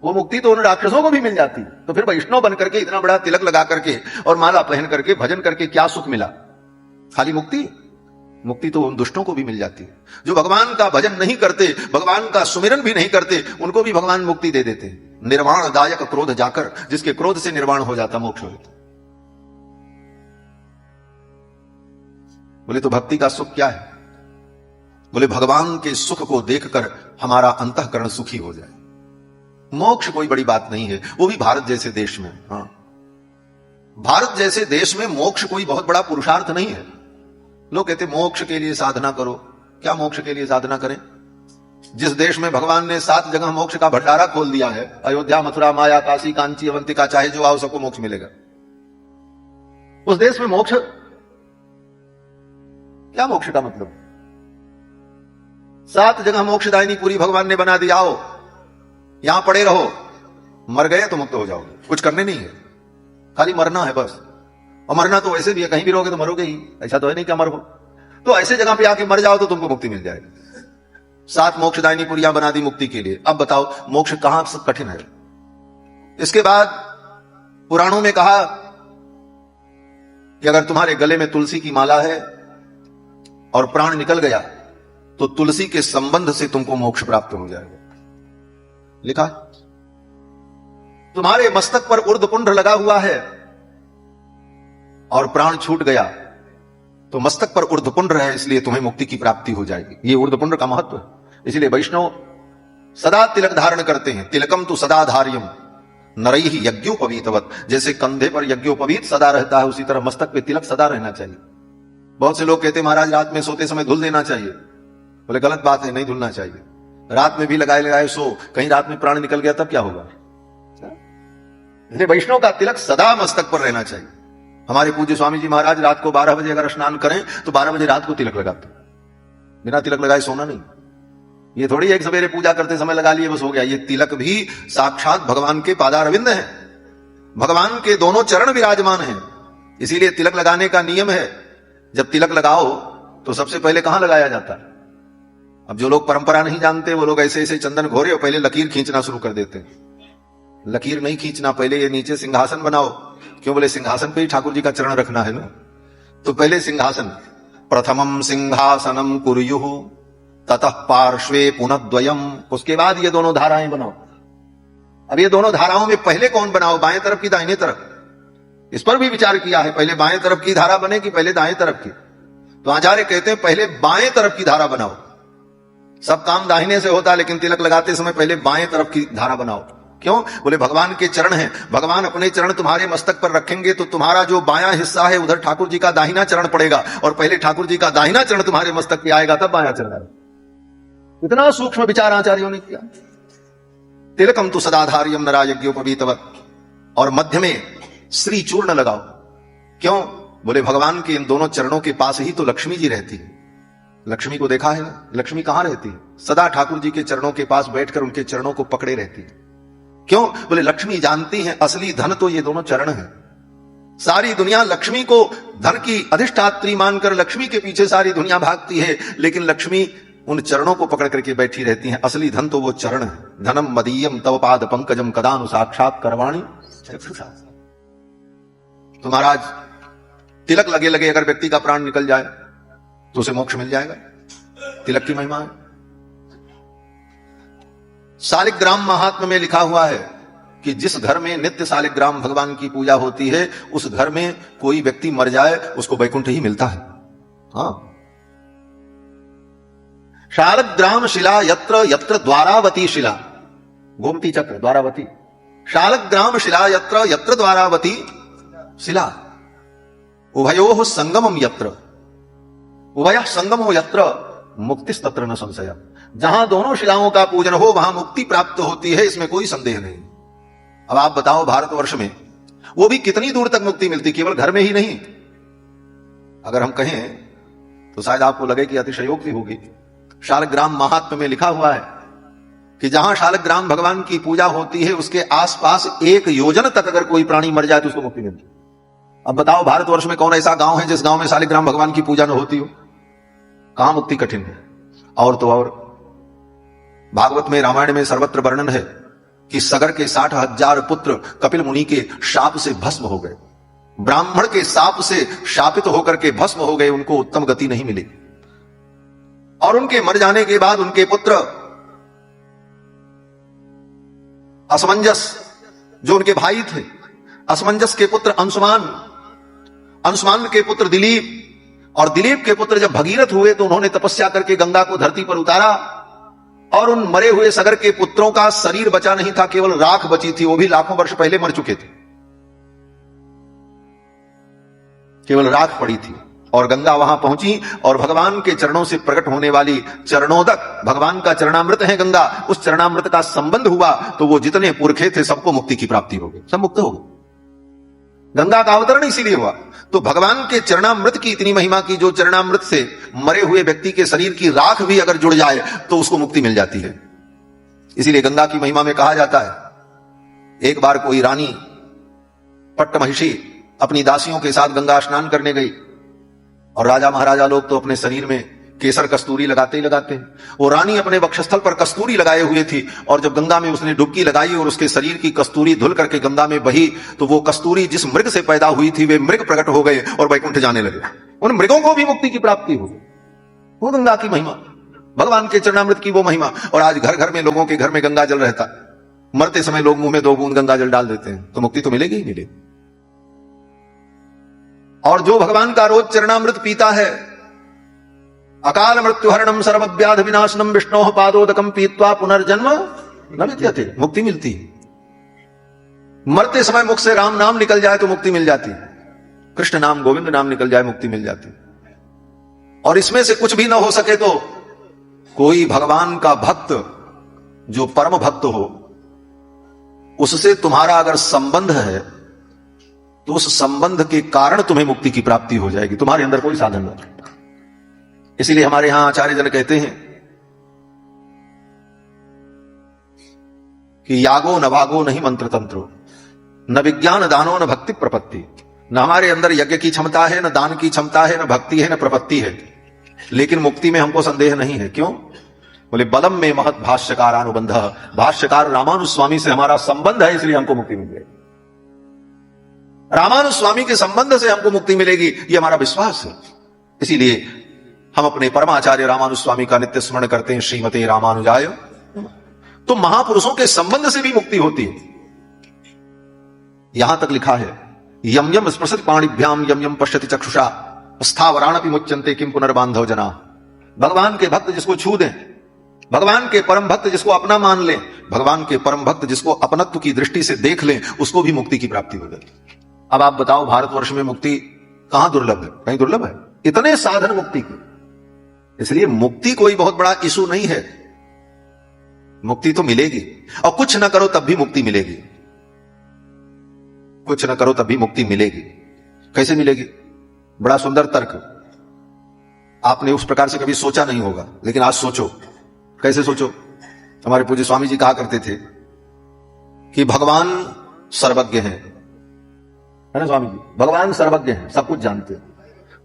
वो मुक्ति तो उन राक्षसों को भी मिल जाती। तो फिर वैष्णव बन करके इतना बड़ा तिलक लगा करके और माला पहन करके भजन करके क्या सुख मिला? खाली मुक्ति? मुक्ति तो उन दुष्टों को भी मिल जाती है। जो भगवान का भजन नहीं करते, भगवान का सुमिरन भी नहीं करते, उनको भी भगवान मुक्ति दे देते। निर्वाण दायक क्रोध जाकर, जिसके क्रोध से निर्वाण हो जाता, मोक्ष हो जाता। बोले तो भक्ति का सुख क्या है? बोले भगवान के सुख को देखकर हमारा अंतःकरण सुखी हो जाए। मोक्ष कोई बड़ी बात नहीं है, वो भी भारत जैसे देश में। हाँ, भारत जैसे देश में मोक्ष कोई बहुत बड़ा पुरुषार्थ नहीं है। लोग कहते मोक्ष के लिए साधना करो। क्या मोक्ष के लिए साधना करें? जिस देश में भगवान ने 7 जगह मोक्ष का भंडारा खोल दिया है, अयोध्या, मथुरा, माया, काशी, कांची, अवंतिका, चाहे जो आओ सबको मोक्ष मिलेगा, उस देश में मोक्ष क्या? मोक्ष का मतलब 7 जगह मोक्षदायिनी पूरी भगवान ने बना दी। आओ यहां पड़े रहो, मर गए तो मुक्त हो जाओगे, कुछ करने नहीं है, खाली मरना है बस। और मरना तो वैसे भी है, कहीं भी रहोगे तो मरोगे ही, ऐसा तो है नहीं कि मर हो। तो ऐसे जगह पे आके मर जाओ तो तुमको मुक्ति मिल जाएगी। 7 मोक्षदायिनी पुरियां बना दी मुक्ति के लिए। अब बताओ मोक्ष कहां कठिन है? इसके बाद पुराणों में कहा कि अगर तुम्हारे गले में तुलसी की माला है और प्राण निकल गया तो तुलसी के संबंध से तुमको मोक्ष प्राप्त हो जाएगा। लिखा तुम्हारे मस्तक पर ऊर्ध्वपुंड लगा हुआ है और प्राण छूट गया तो मस्तक पर ऊर्ध्वपुंड है, इसलिए तुम्हें मुक्ति की प्राप्ति हो जाएगी। ये ऊर्ध्वपुंड का महत्व है। इसलिए वैष्णव सदा तिलक धारण करते हैं। तिलकम तो सदा धार्यम नरैहि यज्ञोपवीतवत। जैसे कंधे पर यज्ञोपवीत सदा रहता है, उसी तरह मस्तक पे तिलक सदा रहना चाहिए। बहुत से लोग कहते हैं महाराज रात में सोते समय धुल देना चाहिए। बोले गलत बात है, नहीं धुलना चाहिए। रात में भी लगाए सो, कहीं रात में प्राण निकल गया तब क्या होगा? इसलिए वैष्णव का तिलक सदा मस्तक पर रहना चाहिए। हमारे पूज्य स्वामी जी महाराज रात को 12 बजे अगर स्नान करें तो 12 बजे रात को तिलक लगाते, बिना तिलक लगाए सोना नहीं। ये थोड़ी एक सवेरे पूजा करते समय लगा लिए बस हो गया। ये तिलक भी साक्षात भगवान के पादारविंद है, भगवान के दोनों चरण विराजमान हैं। इसीलिए तिलक लगाने का नियम है, जब तिलक लगाओ तो सबसे पहले कहां लगाया जाता है? अब जो लोग परंपरा नहीं जानते वो लोग ऐसे ऐसे चंदन घोरे और पहले लकीर खींचना शुरू कर देते हैं। लकीर नहीं खींचना, पहले ये नीचे सिंहासन बनाओ। क्यों? बोले सिंहासन पे ही ठाकुर जी का चरण रखना है ना, तो पहले सिंहासन। प्रथमम सिंहासनम कुर्युः ततः पार्श्वे पुनद्वयम, उसके बाद ये दोनों धाराएं बनाओ। अब ये दोनों धाराओं में पहले कौन बनाओ, बाएं तरफ की दाहिने तरफ? इस पर भी विचार किया है, पहले बाएं तरफ की धारा बने कि पहले दाएं तरफ की? तो आचार्य कहते हैं पहले बाएं तरफ की धारा बनाओ। सब काम दाहिने से होता, लेकिन तिलक लगाते समय पहले बाएं तरफ की धारा बनाओ। क्यों? बोले भगवान के चरण हैं, भगवान अपने चरण तुम्हारे मस्तक पर रखेंगे तो तुम्हारा जो बायां हिस्सा है उधर ठाकुर जी का दाहिना चरण पड़ेगा, और पहले ठाकुर जी का दाहिना चरण तुम्हारे मस्तक पे आएगा तब बायां चरण आएगा। इतना सूक्ष्म विचार आचार्यों ने किया। तिलकम तो सदाधार्यम नरायज्ञोपवीतवत्, और मध्य में श्री चूर्ण लगाओ। क्यों? बोले भगवान के इन दोनों चरणों के पास ही तो लक्ष्मी जी रहती है। लक्ष्मी को देखा है ना, लक्ष्मी कहां रहती है? सदा ठाकुर जी के चरणों के पास बैठकर उनके चरणों को पकड़े रहती है। क्यों? बोले लक्ष्मी जानती है असली धन तो ये दोनों चरण हैं। सारी दुनिया लक्ष्मी को धन की अधिष्ठात्री मानकर लक्ष्मी के पीछे सारी दुनिया भागती है, लेकिन लक्ष्मी उन चरणों को पकड़ करके बैठी रहती हैं। असली धन तो वो चरण है। धनम मदीयम तव पाद पंकजम कदानु साक्षात करवाणी। तो महाराज तिलक लगे लगे अगर व्यक्ति का प्राण निकल जाए तो उसे मोक्ष मिल जाएगा। तिलक की महिमा है। शालिग्राम महात्म्य में लिखा हुआ है कि जिस घर में नित्य शालिग्राम भगवान की पूजा होती है उस घर में कोई व्यक्ति मर जाए उसको वैकुंठ ही मिलता है। हाँ, शालग्राम शिला यत्र यत्र द्वारावती शिला, गोमती चक्र द्वारावती। शालग्राम शिला यत्र यत्र द्वारावती शिला, उभयोः संगमम यत्र, उभयः संगमो यत्र मुक्तिस्तत्र न संशय। जहां दोनों शिलाओं का पूजन हो वहां मुक्ति प्राप्त होती है, इसमें कोई संदेह नहीं। अब आप बताओ भारतवर्ष में वो भी कितनी दूर तक मुक्ति मिलती, केवल घर में ही नहीं। अगर हम कहें तो शायद आपको लगे कि अतिशयोक्ति होगी। शालग्राम महात्म्य में लिखा हुआ है कि जहां शालग्राम भगवान की पूजा होती है उसके आसपास 1 योजन तक अगर कोई प्राणी मर जाए तो उसको मुक्ति मिलती। अब बताओ भारतवर्ष में कौन ऐसा गांव है जिस गांव में शालिग्राम भगवान की पूजा न होती हो? कहां मुक्ति कठिन है। और तो और भागवत में, रामायण में सर्वत्र वर्णन है कि सगर के 60,000 पुत्र कपिल मुनि के शाप से भस्म हो गए। ब्राह्मण के शाप से शापित होकर के भस्म हो गए, उनको उत्तम गति नहीं मिली। और उनके मर जाने के बाद उनके पुत्र असमंजस, जो उनके भाई थे, असमंजस के पुत्र अंशुमान, अंशुमान के पुत्र दिलीप, और दिलीप के पुत्र जब भगीरथ हुए तो उन्होंने तपस्या करके गंगा को धरती पर उतारा, और उन मरे हुए सगर के पुत्रों का शरीर बचा नहीं था, केवल राख बची थी। वो भी लाखों वर्ष पहले मर चुके थे, केवल राख पड़ी थी। और गंगा वहां पहुंची और भगवान के चरणों से प्रकट होने वाली चरणोदक, भगवान का चरणामृत है गंगा, उस चरणामृत का संबंध हुआ तो वो जितने पुरखे थे सबको मुक्ति की प्राप्ति हो गई, सब मुक्त हो गए। गंगा का अवतरण इसीलिए हुआ। तो भगवान के चरणामृत की इतनी महिमा की, जो चरणामृत से मरे हुए व्यक्ति के शरीर की राख भी अगर जुड़ जाए तो उसको मुक्ति मिल जाती है। इसीलिए गंगा की महिमा में कहा जाता है, एक बार कोई रानी पट्टमहिषी अपनी दासियों के साथ गंगा स्नान करने गई, और राजा महाराजा लोग तो अपने शरीर में केसर कस्तूरी लगाते ही लगाते हैं। वो रानी अपने वक्षस्थल पर कस्तूरी लगाए हुए थी, और जब गंगा में उसने डुबकी लगाई और उसके शरीर की कस्तूरी धुल करके गंगा में बही, तो वो कस्तूरी जिस मृग से पैदा हुई थी वे मृग प्रकट हो गए और वैकुंठ जाने लगे। उन मृगों को भी मुक्ति की प्राप्ति हुई। वो गंगा की महिमा, भगवान के चरणामृत की वो महिमा। और आज घर घर में, लोगों के घर में गंगा जल रहता, मरते समय लोग मुंह में 2 बूंद गंगा जल डाल देते हैं, तो मुक्ति तो मिलेगी ही मिलेगी। और जो भगवान का रोज चरणामृत पीता है, अकाल मृत्युहरणम सर्वव्याध विनाशनम विष्णोः पादोदकम पीत्वा पुनर्जन्म न विद्यते, मुक्ति मिलती है। मरते समय मुख से राम नाम निकल जाए तो मुक्ति मिल जाती है, कृष्ण नाम, गोविंद नाम निकल जाए मुक्ति मिल जाती है। और इसमें से कुछ भी ना हो सके तो कोई भगवान का भक्त जो परम भक्त हो, उससे तुम्हारा अगर संबंध है तो उस संबंध के कारण तुम्हें मुक्ति की प्राप्ति हो जाएगी, तुम्हारे अंदर कोई साधन नहीं। इसीलिए हमारे यहां आचार्य जन कहते हैं कि यागो न भागो नहीं मंत्र तंत्रो, न विज्ञान दानो न भक्ति प्रपत्ति। न हमारे अंदर यज्ञ की क्षमता है, न दान की क्षमता है, न भक्ति है, न प्रपत्ति है, लेकिन मुक्ति में हमको संदेह नहीं है। क्यों? बोले बलम में महत भाष्यकार अनुबंध, भाष्यकार रामानुज स्वामी से हमारा संबंध है, इसलिए हमको मुक्ति मिलेगी। रामानुज स्वामी के संबंध से हमको मुक्ति मिलेगी, ये हमारा विश्वास है। इसीलिए हम अपने परमाचार्य रामानुज स्वामी का नित्य स्मरण करते हैं, श्रीमते रामानुजाय। तो महापुरुषों के संबंध से भी मुक्ति होती है। यहां तक लिखा है, यम यम स्पृशति पाणिभ्याम यम यम पश्यति चक्षुषा स्थावराणपि मुच्यन्ते किम पुनर्बांधव जना। भगवान के भक्त जिसको छू दें, भगवान के परम भक्त जिसको अपना मान लें, भगवान के परम भक्त जिसको अपनत्व की दृष्टि से देख लें, उसको भी मुक्ति की प्राप्ति हो जाती। अब आप बताओ, भारतवर्ष में मुक्ति कहां दुर्लभ है? कहीं दुर्लभ है? इतने साधन मुक्ति के। इसलिए मुक्ति कोई बहुत बड़ा इशू नहीं है। मुक्ति तो मिलेगी, और कुछ ना करो तब भी मुक्ति मिलेगी। कुछ ना करो तब भी मुक्ति मिलेगी। कैसे मिलेगी? बड़ा सुंदर तर्क। आपने उस प्रकार से कभी सोचा नहीं होगा, लेकिन आज सोचो। कैसे सोचो? हमारे पूज्य स्वामी जी कहा करते थे कि भगवान सर्वज्ञ हैं, है ना स्वामी जी? भगवान सर्वज्ञ हैं, सब कुछ जानते हैं।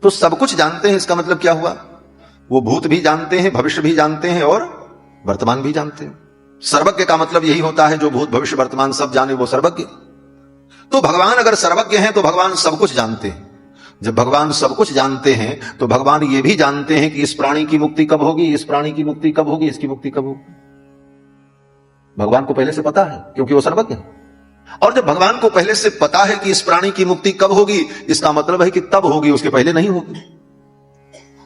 तो सब कुछ जानते हैं, इसका मतलब क्या हुआ? वो भूत भी जानते हैं, भविष्य भी जानते हैं और वर्तमान भी जानते हैं। सर्वज्ञ का मतलब यही होता है, जो भूत भविष्य वर्तमान सब जाने वो सर्वज्ञ। तो भगवान अगर सर्वज्ञ हैं तो भगवान सब कुछ जानते हैं। जब भगवान सब कुछ जानते हैं तो भगवान ये भी जानते हैं कि इस प्राणी की मुक्ति कब होगी, इस प्राणी की मुक्ति कब होगी, इसकी मुक्ति कब होगी। भगवान को पहले से पता है, क्योंकि वो सर्वज्ञ है। और जब भगवान को पहले से पता है कि इस प्राणी की मुक्ति कब होगी, इसका मतलब है कि तब होगी, उसके पहले नहीं होगी।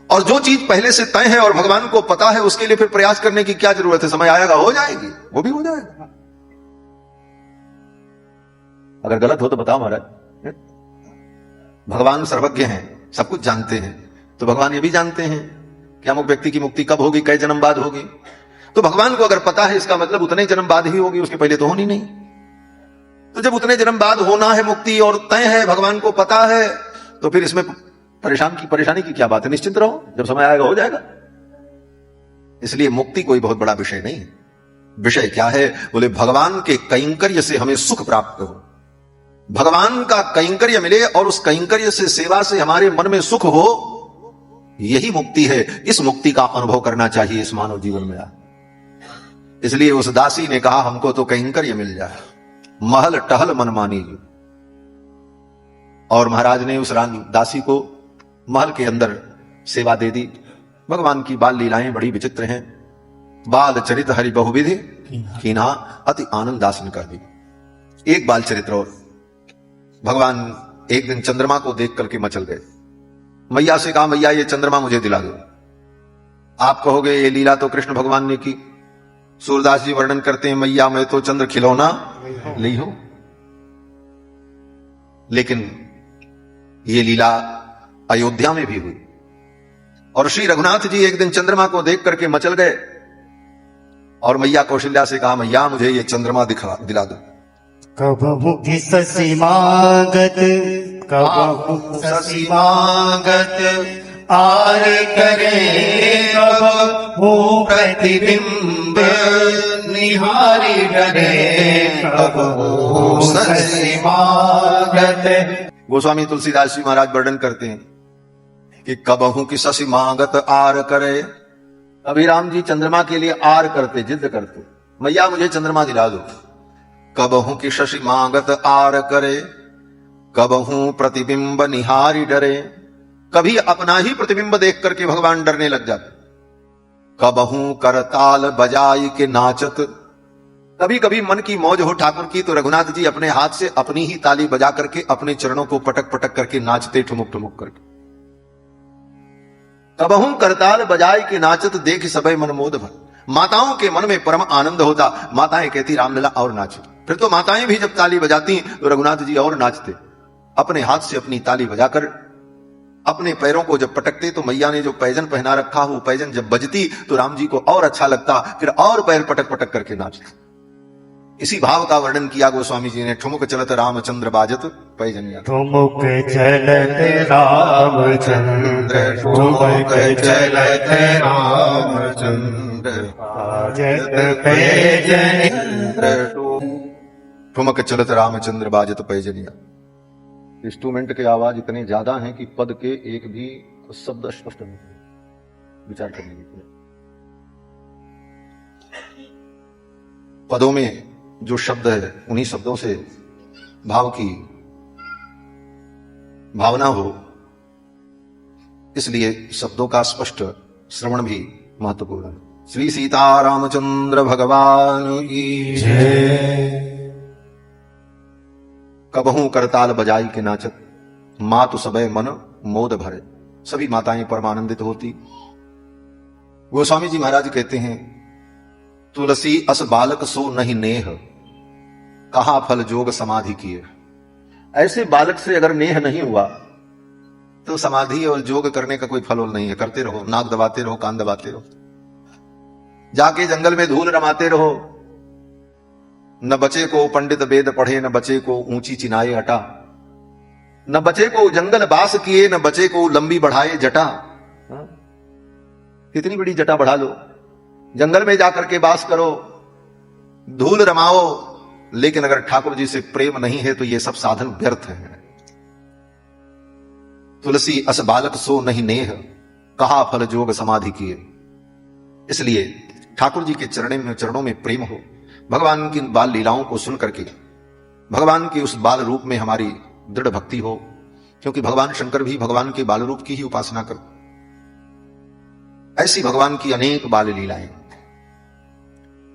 और जो चीज पहले से तय है और भगवान को पता है, उसके लिए फिर प्रयास करने की क्या जरूरत है? समय आएगा, हो जाएगी, वो भी हो जाएगा। अगर गलत हो तो बताओ महाराज। भगवान सर्वज्ञ हैं, सब कुछ जानते हैं, तो भगवान ये भी जानते हैं कि अमुक व्यक्ति की मुक्ति कब होगी, कई जन्म बाद होगी। तो भगवान को अगर पता है, इसका मतलब उतने जन्म बाद ही होगी, उसके पहले तो होनी नहीं। तो जब उतने जन्म बाद होना है मुक्ति और तय है, भगवान को पता है, तो फिर इसमें परेशानी की क्या बात है? निश्चिंत रहो, जब समय आएगा हो जाएगा। इसलिए मुक्ति कोई बहुत बड़ा विषय नहीं है। विषय क्या है? बोले भगवान के कैंकर्य से हमें सुख प्राप्त हो, भगवान का कैंकर्य मिले और उस कैंकर्य से, सेवा से हमारे मन में सुख हो, यही मुक्ति है। इस मुक्ति का अनुभव करना चाहिए इस मानव जीवन में। इसलिए उस दासी ने कहा, हमको तो कैंकर्य मिल जाए, महल टहल मन मानी। और महाराज ने उस दासी को महल के अंदर सेवा दे दी। भगवान की बाल लीलाएं बड़ी विचित्र हैं। बाल चरित हरि बहुविधि कीना अति आनंद दासन कर दी। एक बाल चरित्र और, भगवान एक दिन चंद्रमा को देख करके मचल गए। मैया से कहा, मैया ये चंद्रमा मुझे दिला दो। आप कहोगे ये लीला तो कृष्ण भगवान ने की। सूरदास जी वर्णन करते हैं, मैया मैं तो चंद्र खिलौना ली हूं। लेकिन ये लीला अयोध्या में भी हुई। और श्री रघुनाथ जी एक दिन चंद्रमा को देख करके मचल गए और मैया कौशल्या से कहा, मैया मुझे ये चंद्रमा दिला दो। कबहु की ससीमागत, कबहु ससीमागत आर करे, कबहु प्रतिबिंब निहारी डरे, कबहु ससीमागत। गोस्वामी तुलसीदास जी महाराज वर्णन करते हैं कि कबहू की ससीमागत आर करे। अभिराम जी चंद्रमा के लिए आर करते, जिद करते, मैया मुझे चंद्रमा दिला दो। कबहू की शशि मांगत आर करे, कबहू प्रतिबिंब निहारी डरे। कभी अपना ही प्रतिबिंब देख करके भगवान डरने लग जाते। कबहू करताल बजाई के नाचत। कभी कभी मन की मौज हो ठाकुर की तो रघुनाथ जी अपने हाथ से अपनी ही ताली बजा करके अपने चरणों को पटक पटक करके नाचते, ठुमुक ठुमुक करके। कबहू करताल बजाई के नाचत देख सबे मन मोद भर। माताओं के मन में परम आनंद होता। माताएं कहती रामलला और नाचो। फिर तो माताएं भी जब ताली बजाती तो रघुनाथ जी और नाचते। अपने हाथ से अपनी ताली बजाकर अपने पैरों को जब पटकते तो मैया ने जो पैजन पहना रखा वो पैजन जब बजती तो राम जी को और अच्छा लगता, फिर और पैर पटक पटक करके नाचते। इसी भाव का वर्णन किया गोस्वामी जी ने, ठुमुक चलत रामचंद्र बाजत पैजनिया। ठुमुक चलत रामचंद्र, ठुमुक चलत रामचंद्र बाजत पैजनिया। ठुमक चलत रामचंद्र बाजत पैजनिया। इंस्ट्रूमेंट के आवाज इतने ज्यादा हैं कि पद के एक भी शब्द स्पष्ट नहीं, विचार करने की। पदों में जो शब्द है उन्हीं शब्दों से भाव की भावना हो, इसलिए शब्दों का स्पष्ट श्रवण भी महत्वपूर्ण है। श्री सीतारामचंद्र भगवान की जय। कबहू करताल बजाई के नाचत, मातु सबय मन मोद भरे। सभी माताएं परमानंदित होती। गोस्वामी जी महाराज कहते हैं, तुलसी अस बालक सो नहीं नेह, कहा फल जोग समाधि किए। ऐसे बालक से अगर नेह नहीं हुआ तो समाधि और जोग करने का कोई फल नहीं है। करते रहो, नाक दबाते रहो, कान दबाते रहो, जाके जंगल में धूल रमाते रहो। न बचे को पंडित वेद पढ़े, न बचे को ऊंची चिनाए अटा, न बचे को जंगल बास किए, न बचे को लंबी बढ़ाए जटा। कितनी बड़ी जटा बढ़ा लो, जंगल में जाकर के बास करो, धूल रमाओ, लेकिन अगर ठाकुर जी से प्रेम नहीं है तो ये सब साधन व्यर्थ है। तुलसी अस बालक सो नहीं नेह, कहा फल जोग समाधि किए। इसलिए ठाकुर जी के चरणों में प्रेम हो, भगवान की बाल लीलाओं को सुन करके भगवान के उस बाल रूप में हमारी दृढ़ भक्ति हो, क्योंकि भगवान शंकर भी भगवान के बाल रूप की ही उपासना कर। ऐसी भगवान की अनेक बाल लीलाएं।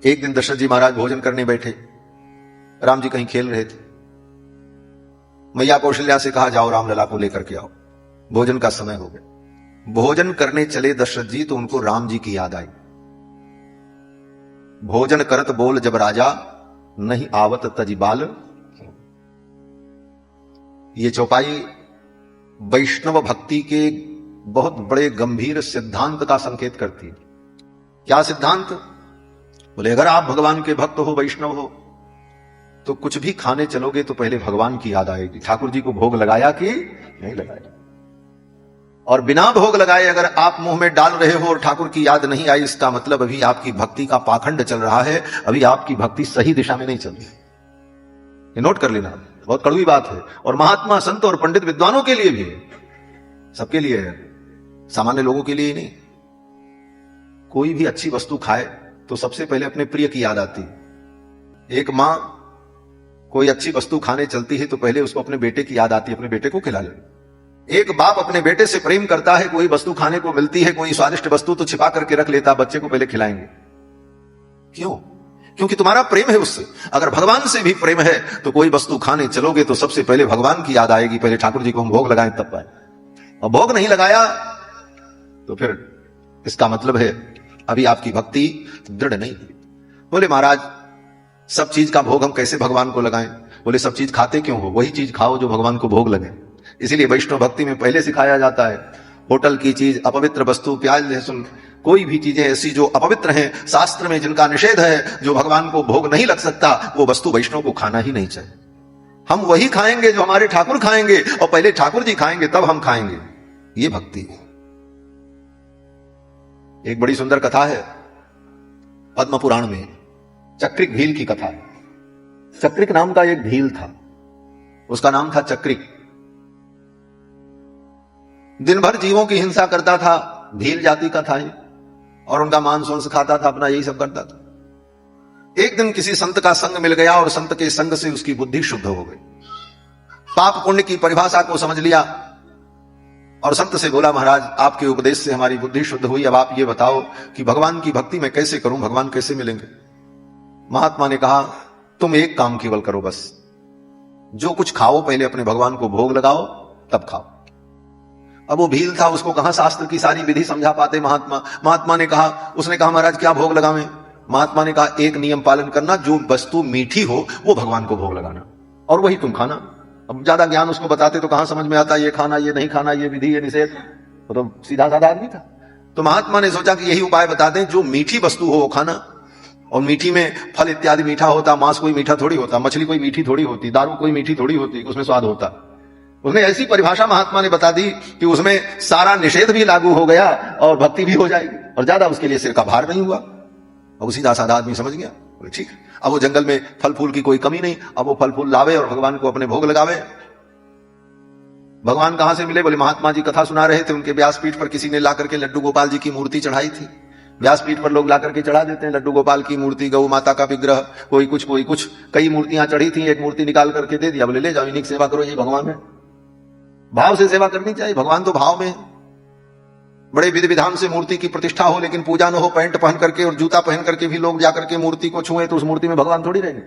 एक दिन दशरथ जी महाराज भोजन करने बैठे, राम जी कहीं खेल रहे थे। मैया कौशल्या से कहा, जाओ रामलला को लेकर के आओ, भोजन का समय हो गया। भोजन करने चले दशरथ जी तो उनको राम जी की याद आई। भोजन करत बोल जब राजा, नहीं आवत तजी बाल। ये चौपाई वैष्णव भक्ति के बहुत बड़े गंभीर सिद्धांत का संकेत करती है। क्या सिद्धांत? बोले, अगर आप भगवान के भक्त हो, वैष्णव हो, तो कुछ भी खाने चलोगे तो पहले भगवान की याद आएगी। ठाकुर जी को भोग लगाया कि नहीं लगाया, और बिना भोग लगाए अगर आप मुंह में डाल रहे हो और ठाकुर की याद नहीं आई, इसका मतलब अभी आपकी भक्ति का पाखंड चल रहा है, अभी आपकी भक्ति सही दिशा में नहीं चल रही। ये नोट कर लेना, बहुत कड़वी बात है, और महात्मा संत और पंडित विद्वानों के लिए भी है, सबके लिए है, सामान्य लोगों के लिए ही नहीं। कोई भी अच्छी वस्तु खाए तो सबसे पहले अपने प्रिय की याद आती है। एक मां कोई अच्छी वस्तु खाने चलती है तो पहले उसको अपने बेटे की याद आती है, अपने बेटे को खिला ले। एक बाप अपने बेटे से प्रेम करता है, कोई वस्तु खाने को मिलती है, कोई स्वादिष्ट वस्तु तो छिपा करके रख लेता, बच्चे को पहले खिलाएंगे। क्यों? क्योंकि तुम्हारा प्रेम है उससे। अगर भगवान से भी प्रेम है तो कोई वस्तु खाने चलोगे तो सबसे पहले भगवान की याद आएगी, पहले ठाकुर जी को हम भोग लगाएं तब पाए। और भोग नहीं लगाया तो फिर इसका मतलब है अभी आपकी भक्ति दृढ़ नहीं हुई। बोले, महाराज सब चीज का भोग हम कैसे भगवान को लगाएं? बोले, सब चीज खाते क्यों हो? वही चीज खाओ जो भगवान को भोग लगे। इसीलिए वैष्णव भक्ति में पहले सिखाया जाता है, होटल की चीज, अपवित्र वस्तु, प्याज लहसुन, कोई भी चीजें ऐसी जो अपवित्र हैं, शास्त्र में जिनका निषेध है, जो भगवान को भोग नहीं लग सकता, वो वस्तु वैष्णव को खाना ही नहीं चाहिए। हम वही खाएंगे जो हमारे ठाकुर खाएंगे, और पहले ठाकुर जी खाएंगे तब हम खाएंगे। ये भक्ति है। एक बड़ी सुंदर कथा है पद्म पुराण में, चक्रिक भील की कथा है। चक्रिक नाम का एक भील था, उसका नाम था चक्रिक। दिन भर जीवों की हिंसा करता था, भील जाति का था ये, और उनका मांस वंश खाता था, अपना यही सब करता था। एक दिन किसी संत का संग मिल गया और संत के संग से उसकी बुद्धि शुद्ध हो गई, पाप पुण्य की परिभाषा को समझ लिया, और संत से बोला, महाराज आपके उपदेश से हमारी बुद्धि शुद्ध हुई, अब आप ये बताओ कि भगवान की भक्ति मैं कैसे करूं, भगवान कैसे मिलेंगे? महात्मा ने कहा, तुम एक काम केवल करो, बस जो कुछ खाओ पहले अपने भगवान को भोग लगाओ तब खाओ। अब वो भील था, उसको कहां शास्त्र की सारी विधि समझा पाते महात्मा ने कहा, उसने कहा, महाराज क्या भोग लगावें? महात्मा ने कहा, एक नियम पालन करना, जो वस्तु मीठी हो वो भगवान को भोग लगाना, और वही तुम खाना। अब ज्यादा ज्ञान उसको बताते तो कहां समझ में आता, ये खाना, ये नहीं खाना, ये विधि, ये निषेध। वो तो सीधा साधा आदमी था। तो महात्मा ने सोचा कि यही उपाय बता दें, जो मीठी वस्तु हो वो खाना। और मीठी में फल इत्यादि मीठा होता, मांस कोई मीठा थोड़ी होता, मछली कोई मीठी थोड़ी होती, दारू कोई मीठी थोड़ी होती, उसमें स्वाद होता। उसने ऐसी परिभाषा महात्मा ने बता दी कि उसमें सारा निषेध भी लागू हो गया और भक्ति भी हो जाएगी, और ज्यादा उसके लिए सिर का भार नहीं हुआ। अब सीधा साधा आदमी समझ गया, बोले ठीक। अब वो जंगल में फल फूल की कोई कमी नहीं, अब वो फल फूल लावे और भगवान को अपने भोग लगावे। भगवान कहां से मिले? बोले, महात्मा जी कथा सुना रहे थे, उनके व्यासपीठ पर किसी ने ला करके लड्डू गोपाल जी की मूर्ति चढ़ाई थी। व्यासपीठ पर लोग ला करके चढ़ा देते हैं, लड्डू गोपाल की मूर्ति, गौ माता का विग्रह, कोई कुछ। कई मूर्तियां चढ़ी थी, एक मूर्ति निकाल करके दे दिया, बोले ले जाओ, इन्हीं की सेवा करो, ये भगवान है। भाव से सेवा करनी चाहिए, भगवान तो भाव में है। बड़े विधि विधान से मूर्ति की प्रतिष्ठा हो, लेकिन पूजा न हो, पैंट पहन करके और जूता पहन करके भी लोग जाकर के मूर्ति को छुए, तो उस मूर्ति में भगवान थोड़ी रहेंगे।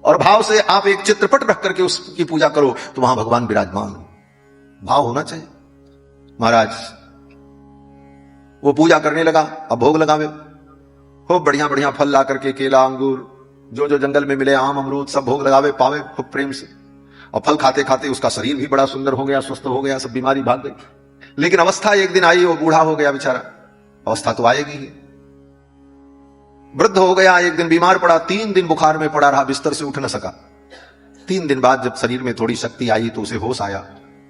और भाव से आप एक चित्रपट रख करके उसकी पूजा करो तो वहां भगवान विराजमान हो, भाव होना चाहिए। महाराज वो पूजा करने लगा, अब भोग लगावे, खूब बढ़िया बढ़िया फल ला करके, केला, अंगूर, जो जंगल में मिले, आम, अमरूद, सब भोग लगावे, पावे खूब प्रेम से। और फल खाते खाते उसका शरीर भी बड़ा सुंदर हो गया, स्वस्थ हो गया, सब बीमारी भाग गई। लेकिन अवस्था एक दिन आई, वो बूढ़ा हो गया बेचारा, अवस्था तो आएगी ही, वृद्ध हो गया, एक दिन बीमार पड़ा, 3 दिन बुखार में पड़ा रहा, बिस्तर से उठ न सका। 3 दिन बाद जब शरीर में थोड़ी शक्ति आई तो उसे होश आया,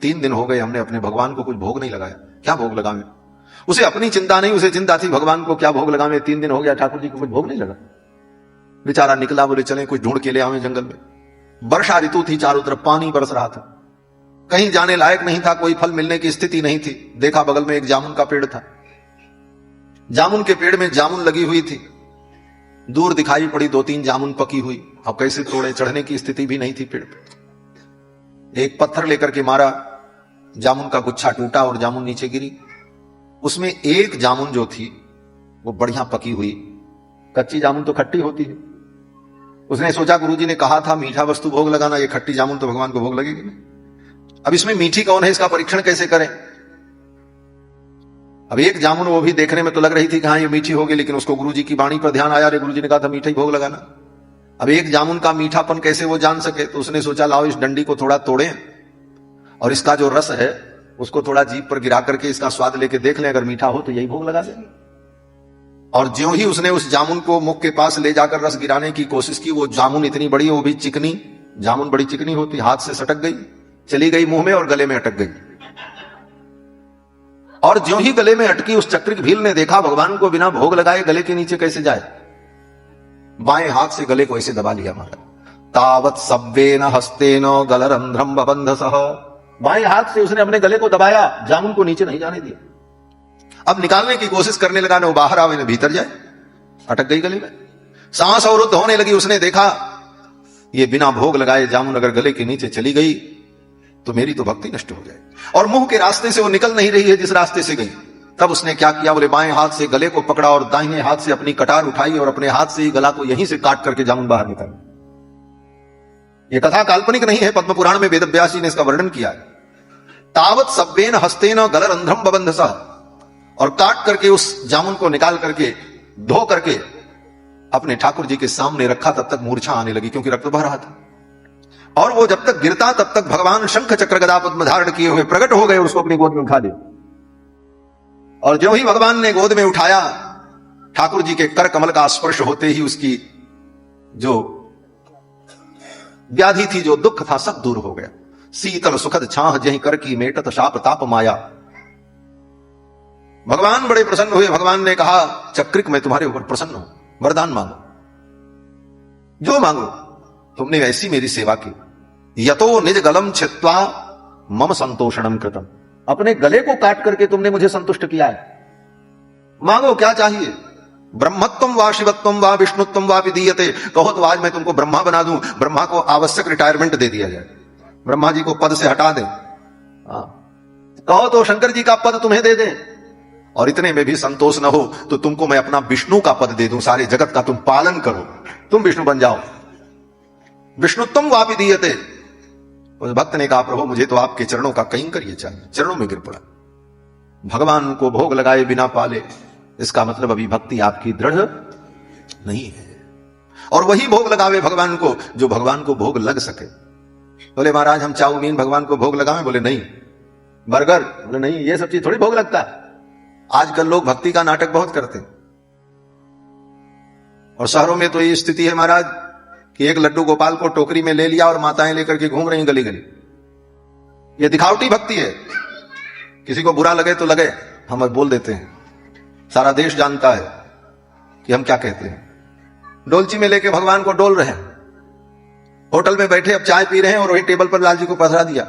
3 दिन हो गए, हमने अपने भगवान को कुछ भोग नहीं लगाया, क्या भोग लगावे। उसे अपनी चिंता नहीं, उसे चिंता थी भगवान को क्या भोग लगावे। 3 दिन हो गया, ठाकुर जी को कुछ भोग नहीं लगा। बेचारा निकला, बोले चले कुछ ढूंढ के ले आवे जंगल में। वर्षा ऋतु थी, चारों तरफ पानी बरस रहा था, कहीं जाने लायक नहीं था, कोई फल मिलने की स्थिति नहीं थी। देखा बगल में एक जामुन का पेड़ था, जामुन के पेड़ में जामुन लगी हुई थी, दूर दिखाई पड़ी 2-3 जामुन पकी हुई। अब कैसे तोड़े, चढ़ने की स्थिति भी नहीं थी पेड़ पे। एक पत्थर लेकर के मारा, जामुन का गुच्छा टूटा और जामुन नीचे गिरी। उसमें एक जामुन जो थी वो बढ़िया पकी हुई, कच्ची जामुन तो खट्टी होती है। उसने सोचा गुरुजी ने कहा था मीठा वस्तु भोग लगाना, ये खट्टी जामुन तो भगवान को भोग लगेगी नहीं। अब इसमें मीठी कौन है, इसका परीक्षण कैसे करें। अब एक जामुन वो भी देखने में तो लग रही थी कि हाँ ये मीठी होगी, लेकिन उसको गुरुजी की वाणी पर ध्यान आया, रे गुरुजी ने कहा था मीठा ही भोग लगाना। अब एक जामुन का मीठापन कैसे वो जान सके, तो उसने सोचा लाओ इस डंडी को थोड़ा तोड़ें और इसका जो रस है उसको थोड़ा जीभ पर गिरा करके इसका स्वाद लेके देख लें, अगर मीठा हो तो यही भोग लगा देंगे। और ज्यों ही उसने उस जामुन को मुख के पास ले जाकर रस गिराने की कोशिश की, वो जामुन इतनी बड़ी, वो भी चिकनी जामुन, बड़ी चिकनी होती, हाथ से सटक गई, चली गई मुंह में और गले में अटक गई। और ज्यों ही गले में अटकी, उस चक्रिक भील ने देखा भगवान को बिना भोग लगाए गले के नीचे कैसे जाए, बाएं हाथ से गले को ऐसे दबा लिया महाराज। तावत सव्वेन हस्तेन गलरंध्रम बबंधसः, बाएं हाथ से उसने अपने गले को दबाया, जामुन को नीचे नहीं जाने दिया। अब निकालने की कोशिश करने लगा, न बाहर आवे न भीतर जाए, अटक गई गले में। सांस अवरुद्ध होने लगी, उसने देखा ये बिना भोग लगाए जामुन अगर गले के नीचे चली गई तो मेरी तो भक्ति नष्ट हो जाए। और मुंह के रास्ते से वो निकल नहीं रही है जिस रास्ते से गई। तब उसने क्या किया, बोले बाएं हाथ से गले को पकड़ा और दाहिने हाथ से अपनी कटार उठाई और अपने हाथ से ही गला को यहीं से काट करके जामुन बाहर निकाला। यह कथा काल्पनिक नहीं है, पद्म पुराण में वेद व्यास जी ने इसका वर्णन किया है। तावत सव्वेन हस्तेन गलरंध्रम बबंधसः, और काट करके उस जामुन को निकाल करके धो करके अपने ठाकुर जी के सामने रखा, तब तक मूर्छा आने लगी क्योंकि रक्त बह रहा था। और वो जब तक गिरता तब तक भगवान शंख चक्र गदा पद्म धारण किए हुए प्रकट हो गए, उसको अपनी गोद में उठा दिया। और जो ही भगवान ने गोद में उठाया, ठाकुर जी के कर कमल का स्पर्श होते ही उसकी जो व्याधि थी, जो दुख था, सब दूर हो गया। शीतल सुखद छाह जही कर की मेटत शाप ताप माया। भगवान बड़े प्रसन्न हुए। भगवान ने कहा, चक्रिक मैं तुम्हारे ऊपर प्रसन्न हूं, वरदान मांगो, जो मांगो। तुमने ऐसी मेरी सेवा की, यतो निज गलम छित्वा मम संतोषणम कृतम, अपने गले को काट करके तुमने मुझे संतुष्ट किया है। मांगो क्या चाहिए। ब्रह्मत्वम वा शिवत्वम वा विष्णुत्वम वा विदीयते, कहो तो आज मैं तुमको ब्रह्मा बना दूं, ब्रह्मा को आवश्यक रिटायरमेंट दे दिया जाए, ब्रह्मा जी को पद से हटा दें। कहो तो शंकर जी का पद तुम्हें दे दें, और इतने में भी संतोष न हो तो तुमको मैं अपना विष्णु का पद दे दूं, सारे जगत का तुम पालन करो, तुम विष्णु बन जाओ। विष्णुत्वम वापि दीयते। उस भक्त ने कहा, प्रभु मुझे तो आपके चरणों का कैंकर्य चाहिए। चरणों में गिर पड़ा। भगवान को भोग लगाए बिना पाले, इसका मतलब अभी भक्ति आपकी दृढ़ नहीं है। और वही भोग लगावे भगवान को जो भगवान को भोग लग सके। बोले महाराज हम चाउमीन भगवान को भोग लगावे, बोले नहीं। बर्गर, बोले नहीं, ये सब चीज थोड़ी भोग लगता है। आजकल लोग भक्ति का नाटक बहुत करते हैं, और शहरों में तो ये स्थिति है महाराज कि एक लड्डू गोपाल को टोकरी में ले लिया और माताएं लेकर के घूम रही गली गली। ये दिखावटी भक्ति है। किसी को बुरा लगे तो लगे, हम बोल देते हैं, सारा देश जानता है कि हम क्या कहते हैं। डोलची में लेके भगवान को डोल रहे हैं, होटल में बैठे अब चाय पी रहे हैं और वही टेबल पर लाल जी को पधरा दिया,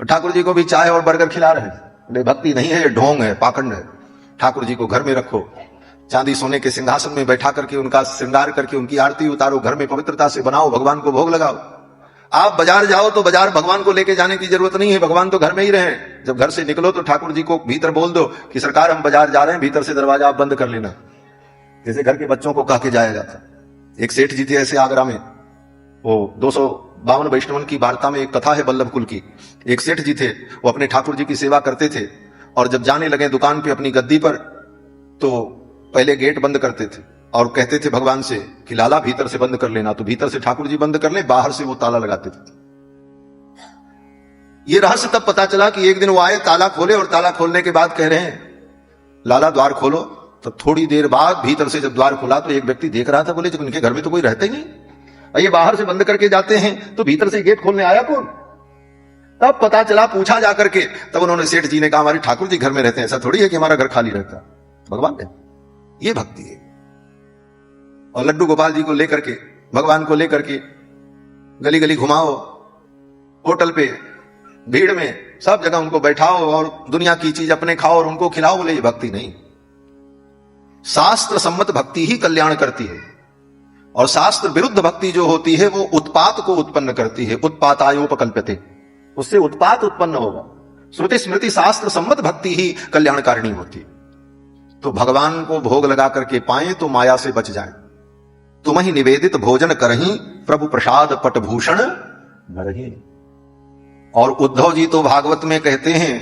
ठाकुर जी को भी चाय और बर्गर खिला रहे हैं। भक्ति नहीं है, ये ढोंग है, पाखंड है। ठाकुर जी को घर में रखो, चांदी सोने के सिंहासन में बैठा करके उनका श्रृंगार करके उनकी आरती उतारो, घर में पवित्रता से बनाओ, भगवान को भोग लगाओ। आप बाजार जाओ तो बाजार भगवान को लेके जाने की जरूरत नहीं है, भगवान तो घर में ही रहे। जब घर से निकलो तो ठाकुर जी को भीतर बोल दो कि सरकार हम बाजार जा रहे हैं, भीतर से दरवाजा आप बंद कर लेना, जैसे घर के बच्चों को कह के जाया जाता। एक सेठ जी थे ऐसे आगरा में, वो 252 वैष्णवन की वार्ता में एक कथा है बल्लभ कुल की। एक सेठ जी थे, वो अपने ठाकुर जी की सेवा करते थे, और जब जाने लगे दुकान पे अपनी गद्दी पर तो पहले गेट बंद करते थे और कहते थे भगवान से कि लाला भीतर से बंद कर लेना, तो भीतर से ठाकुर जी बंद कर ले, बाहर से वो ताला लगाते थे। ये रहस्य तब पता चला कि एक दिन वो आए, ताला खोले, और ताला खोलने के बाद कह रहे हैं लाला द्वार खोलो। तो थोड़ी देर बाद भीतर से जब द्वार खुला तो एक व्यक्ति देख रहा था, बोले जब उनके घर में तो कोई रहता ही नहीं, ये बाहर से बंद करके जाते हैं, तो भीतर से गेट खोलने आया कौन? तब पता चला, पूछा जाकर के, तब उन्होंने सेठ जी ने कहा हमारे ठाकुर जी घर में रहते हैं, ऐसा थोड़ी है कि हमारा घर खाली रहता, भगवान है। ये भक्ति है। और लड्डू गोपाल जी को लेकर के, भगवान को लेकर के गली गली घुमाओ, होटल पे, भीड़ में, सब जगह उनको बैठाओ और दुनिया की चीज अपने खाओ और उनको खिलाओ, बोले ये भक्ति नहीं। शास्त्र सम्मत भक्ति ही कल्याण करती है, और शास्त्र विरुद्ध भक्ति जो होती है वो उत्पात को उत्पन्न करती है। उत्पातायोपकल्प्यते, उससे उत्पात उत्पन्न होगा। श्रुति स्मृति शास्त्र सम्मत भक्ति ही कल्याणकारिणी होती है। तो भगवान को भोग लगा करके पाए तो माया से बच जाए। तुम ही निवेदित भोजन करही, प्रभु प्रसाद पटभूषण भरही। और उद्धव जी तो भागवत में कहते हैं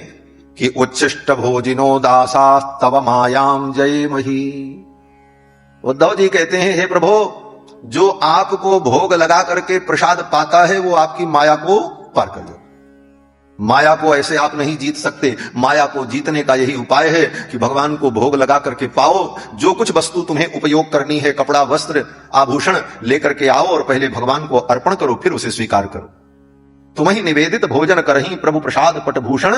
कि उच्छिष्ट भोजिनो दासा तव मायाम जय मही। उद्धव जी कहते हैं हे प्रभु, जो आपको भोग लगा करके प्रसाद पाता है वो आपकी माया को पार कर जाए। माया को ऐसे आप नहीं जीत सकते। माया को जीतने का यही उपाय है कि भगवान को भोग लगा करके पाओ। जो कुछ वस्तु तुम्हें उपयोग करनी है, कपड़ा, वस्त्र, आभूषण, लेकर के आओ और पहले भगवान को अर्पण करो, फिर उसे स्वीकार करो। तुम ही निवेदित भोजन करही, प्रभु प्रसाद पटभूषण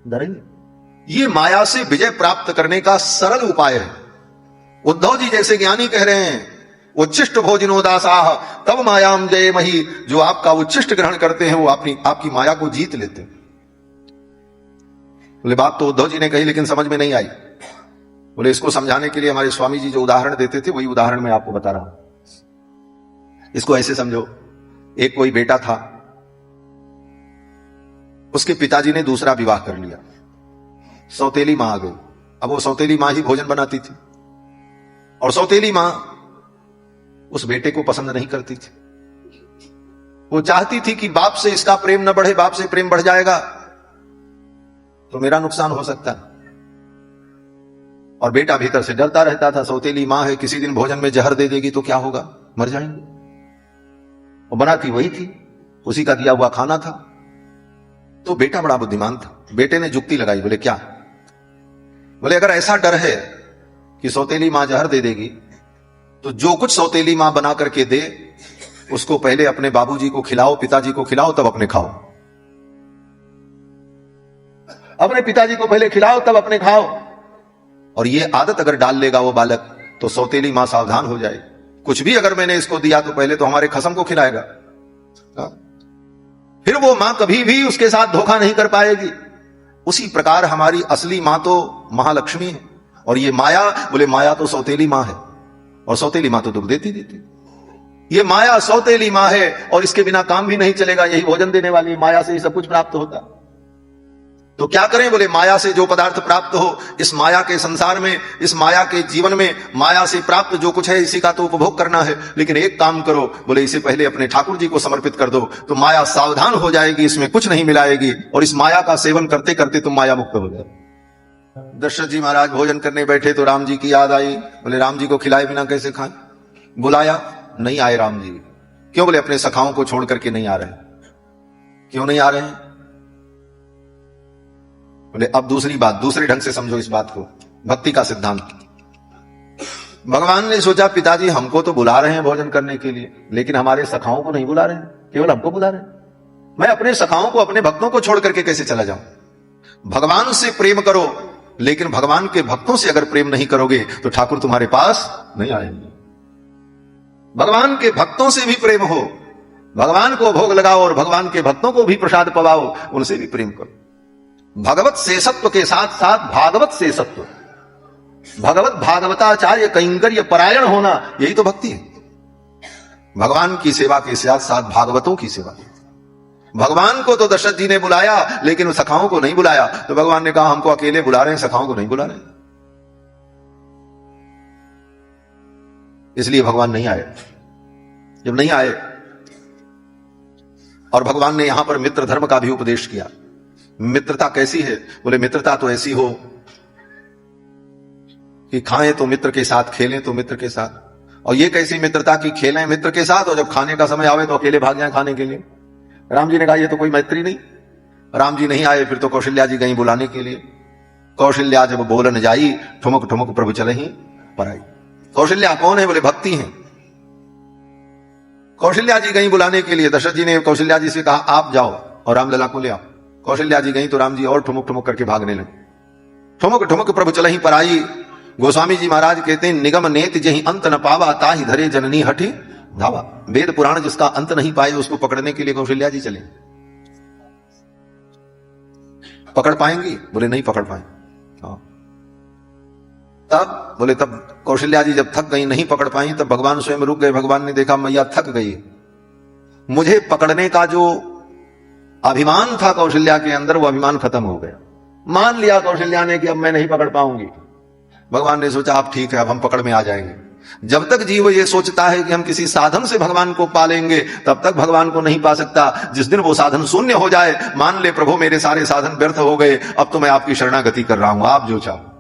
धरही। ये माया से विजय प्राप्त करने का सरल उपाय है। उद्धव जी जैसे ज्ञानी कह रहे हैं उच्छिष्ट भोजनो दासाह तब मायाम जय मही। जो आपका उच्छिष्ट ग्रहण करते हैं वो आपकी माया को जीत लेते हैं। बोले बात तो उद्धव जी ने कही लेकिन समझ में नहीं आई। बोले इसको समझाने के लिए हमारे स्वामी जी जो उदाहरण देते थे वही उदाहरण मैं आपको बता रहा हूं। इसको ऐसे समझो, एक कोई बेटा था, उसके पिताजी ने दूसरा विवाह कर लिया, सौतेली मां आ गई। अब वो सौतेली मां ही भोजन बनाती थी, और सौतेली मां उस बेटे को पसंद नहीं करती थी। वो चाहती थी कि बाप से इसका प्रेम न बढ़े, बाप से प्रेम बढ़ जाएगा तो मेरा नुकसान हो सकता है। और बेटा भीतर से डरता रहता था, सौतेली मां है, किसी दिन भोजन में जहर दे देगी तो क्या होगा, मर जाएंगे। वो बनाती वही थी, उसी का दिया हुआ खाना था। तो बेटा बड़ा बुद्धिमान था, बेटे ने जुक्ति लगाई। बोले क्या? बोले अगर ऐसा डर है कि सौतेली मां जहर दे देगी तो जो कुछ सौतेली मां बना करके दे उसको पहले अपने बाबूजी को खिलाओ, पिताजी को खिलाओ, तब अपने खाओ। अपने पिताजी को पहले खिलाओ तब अपने खाओ। और ये आदत अगर डाल लेगा वो बालक तो सौतेली मां सावधान हो जाए। कुछ भी अगर मैंने इसको दिया तो पहले तो हमारे खसम को खिलाएगा, फिर वो मां कभी भी उसके साथ धोखा नहीं कर पाएगी। उसी प्रकार हमारी असली मां तो महालक्ष्मी है, और ये माया, बोले माया तो सौतेली मां है, और सौतेली मां तो दुख देती देती। ये माया सौतेली मां है और इसके बिना काम भी नहीं चलेगा। यही भोजन देने वाली माया से ही सब कुछ प्राप्त होता। तो क्या करें? बोले माया से जो पदार्थ प्राप्त हो, इस माया के संसार में, इस माया के जीवन में माया से प्राप्त जो कुछ है इसी का तो उपभोग करना है। लेकिन एक काम करो, बोले इसे पहले अपने ठाकुर जी को समर्पित कर दो, तो माया सावधान हो जाएगी, इसमें कुछ नहीं मिलाएगी, और इस माया का सेवन करते करते तुम माया मुक्त हो जाओ। दशरथ जी महाराज भोजन करने बैठे तो राम जी की याद आई। बोले राम जी को खिलाए बिना कैसे खाएं? बुलाया, नहीं आए राम जी। क्यों? बोले अपने सखाओं को छोड़ करके नहीं आ रहे। क्यों नहीं आ रहे हैं? बोले अब दूसरी बात, दूसरे ढंग से समझो इस बात को, भक्ति का सिद्धांत। भगवान ने सोचा पिताजी हमको तो बुला रहे हैं भोजन करने के लिए, लेकिन हमारे सखाओं को नहीं बुला रहे हैं, केवल हमको बुला रहे हैं। मैं अपने सखाओं को, अपने भक्तों को छोड़ करके कैसे चला जाऊं? भगवान से प्रेम करो, लेकिन भगवान के भक्तों से अगर प्रेम नहीं करोगे तो ठाकुर तुम्हारे पास नहीं आएंगे। भगवान के भक्तों से भी प्रेम हो, भगवान को भोग लगाओ और भगवान के भक्तों को भी प्रसाद पवाओ, उनसे भी प्रेम करो। भगवत शेषत्व के साथ साथ भागवत शेषत्व, भगवत भागवताचार्य कैंकर्य परायण होना, यही तो भक्ति है। भगवान की सेवा के साथ साथ भागवतों की सेवा। भगवान को तो दशरथ जी ने बुलाया, लेकिन सखाओं को नहीं बुलाया। तो भगवान ने कहा हमको अकेले बुला रहे हैं, सखाओं को नहीं बुला रहे, इसलिए भगवान नहीं आए। जब नहीं आए और भगवान ने यहां पर मित्र धर्म का भी उपदेश किया। मित्रता कैसी है? बोले मित्रता तो ऐसी हो कि खाएं तो मित्र के साथ, खेलें तो मित्र के साथ। और ये कैसी मित्रता की खेलें मित्र के साथ और जब खाने का समय आवे तो अकेले भाग जाएं खाने के लिए। राम जी ने कहा ये तो कोई मैत्री नहीं। राम जी नहीं आए, फिर तो कौशल्या जी गई बुलाने के लिए। कौशल्या जब बोलन जाई, ठुमक ठुमक प्रभु चले ही पर आई। कौशल्या कौन है? बोले भक्ति हैं। कौशल्या जी गई बुलाने के लिए। दशरथ जी ने कौशल्या जी से कहा आप जाओ और रामलला को ले आओ। कौशल्या जी गई तो राम जी और ठुमक ठुमक करके भागने लगे। ठुमक ठुमक प्रभु चले ही पर आई। गोस्वामी जी महाराज कहते हैं निगम नेत जही अंत न पावा, ताहि धरे जननी हठी धावा। वेद पुराण जिसका अंत नहीं पाए उसको पकड़ने के लिए कौशल्या जी चले। पकड़ पाएंगी? बोले नहीं पकड़ पाए। तब बोले तब कौशल्या जी जब थक गई, नहीं पकड़ पाई, तब भगवान स्वयं रुक गए। भगवान ने देखा मैया थक गई, मुझे पकड़ने का जो अभिमान था कौशल्या के अंदर, वो अभिमान खत्म हो गया। मान लिया कौशल्या ने कि अब मैं नहीं पकड़ पाऊंगी। भगवान ने सोचा अब ठीक है, अब हम पकड़ में आ जाएंगे। जब तक जीव ये सोचता है कि हम किसी साधन से भगवान को पालेंगे, तब तक भगवान को नहीं पा सकता। जिस दिन वो साधन शून्य हो जाए, मान ले प्रभु मेरे सारे साधन व्यर्थ हो गए, अब तो मैं आपकी शरणागति कर रहा हूं, आप जो चाहो।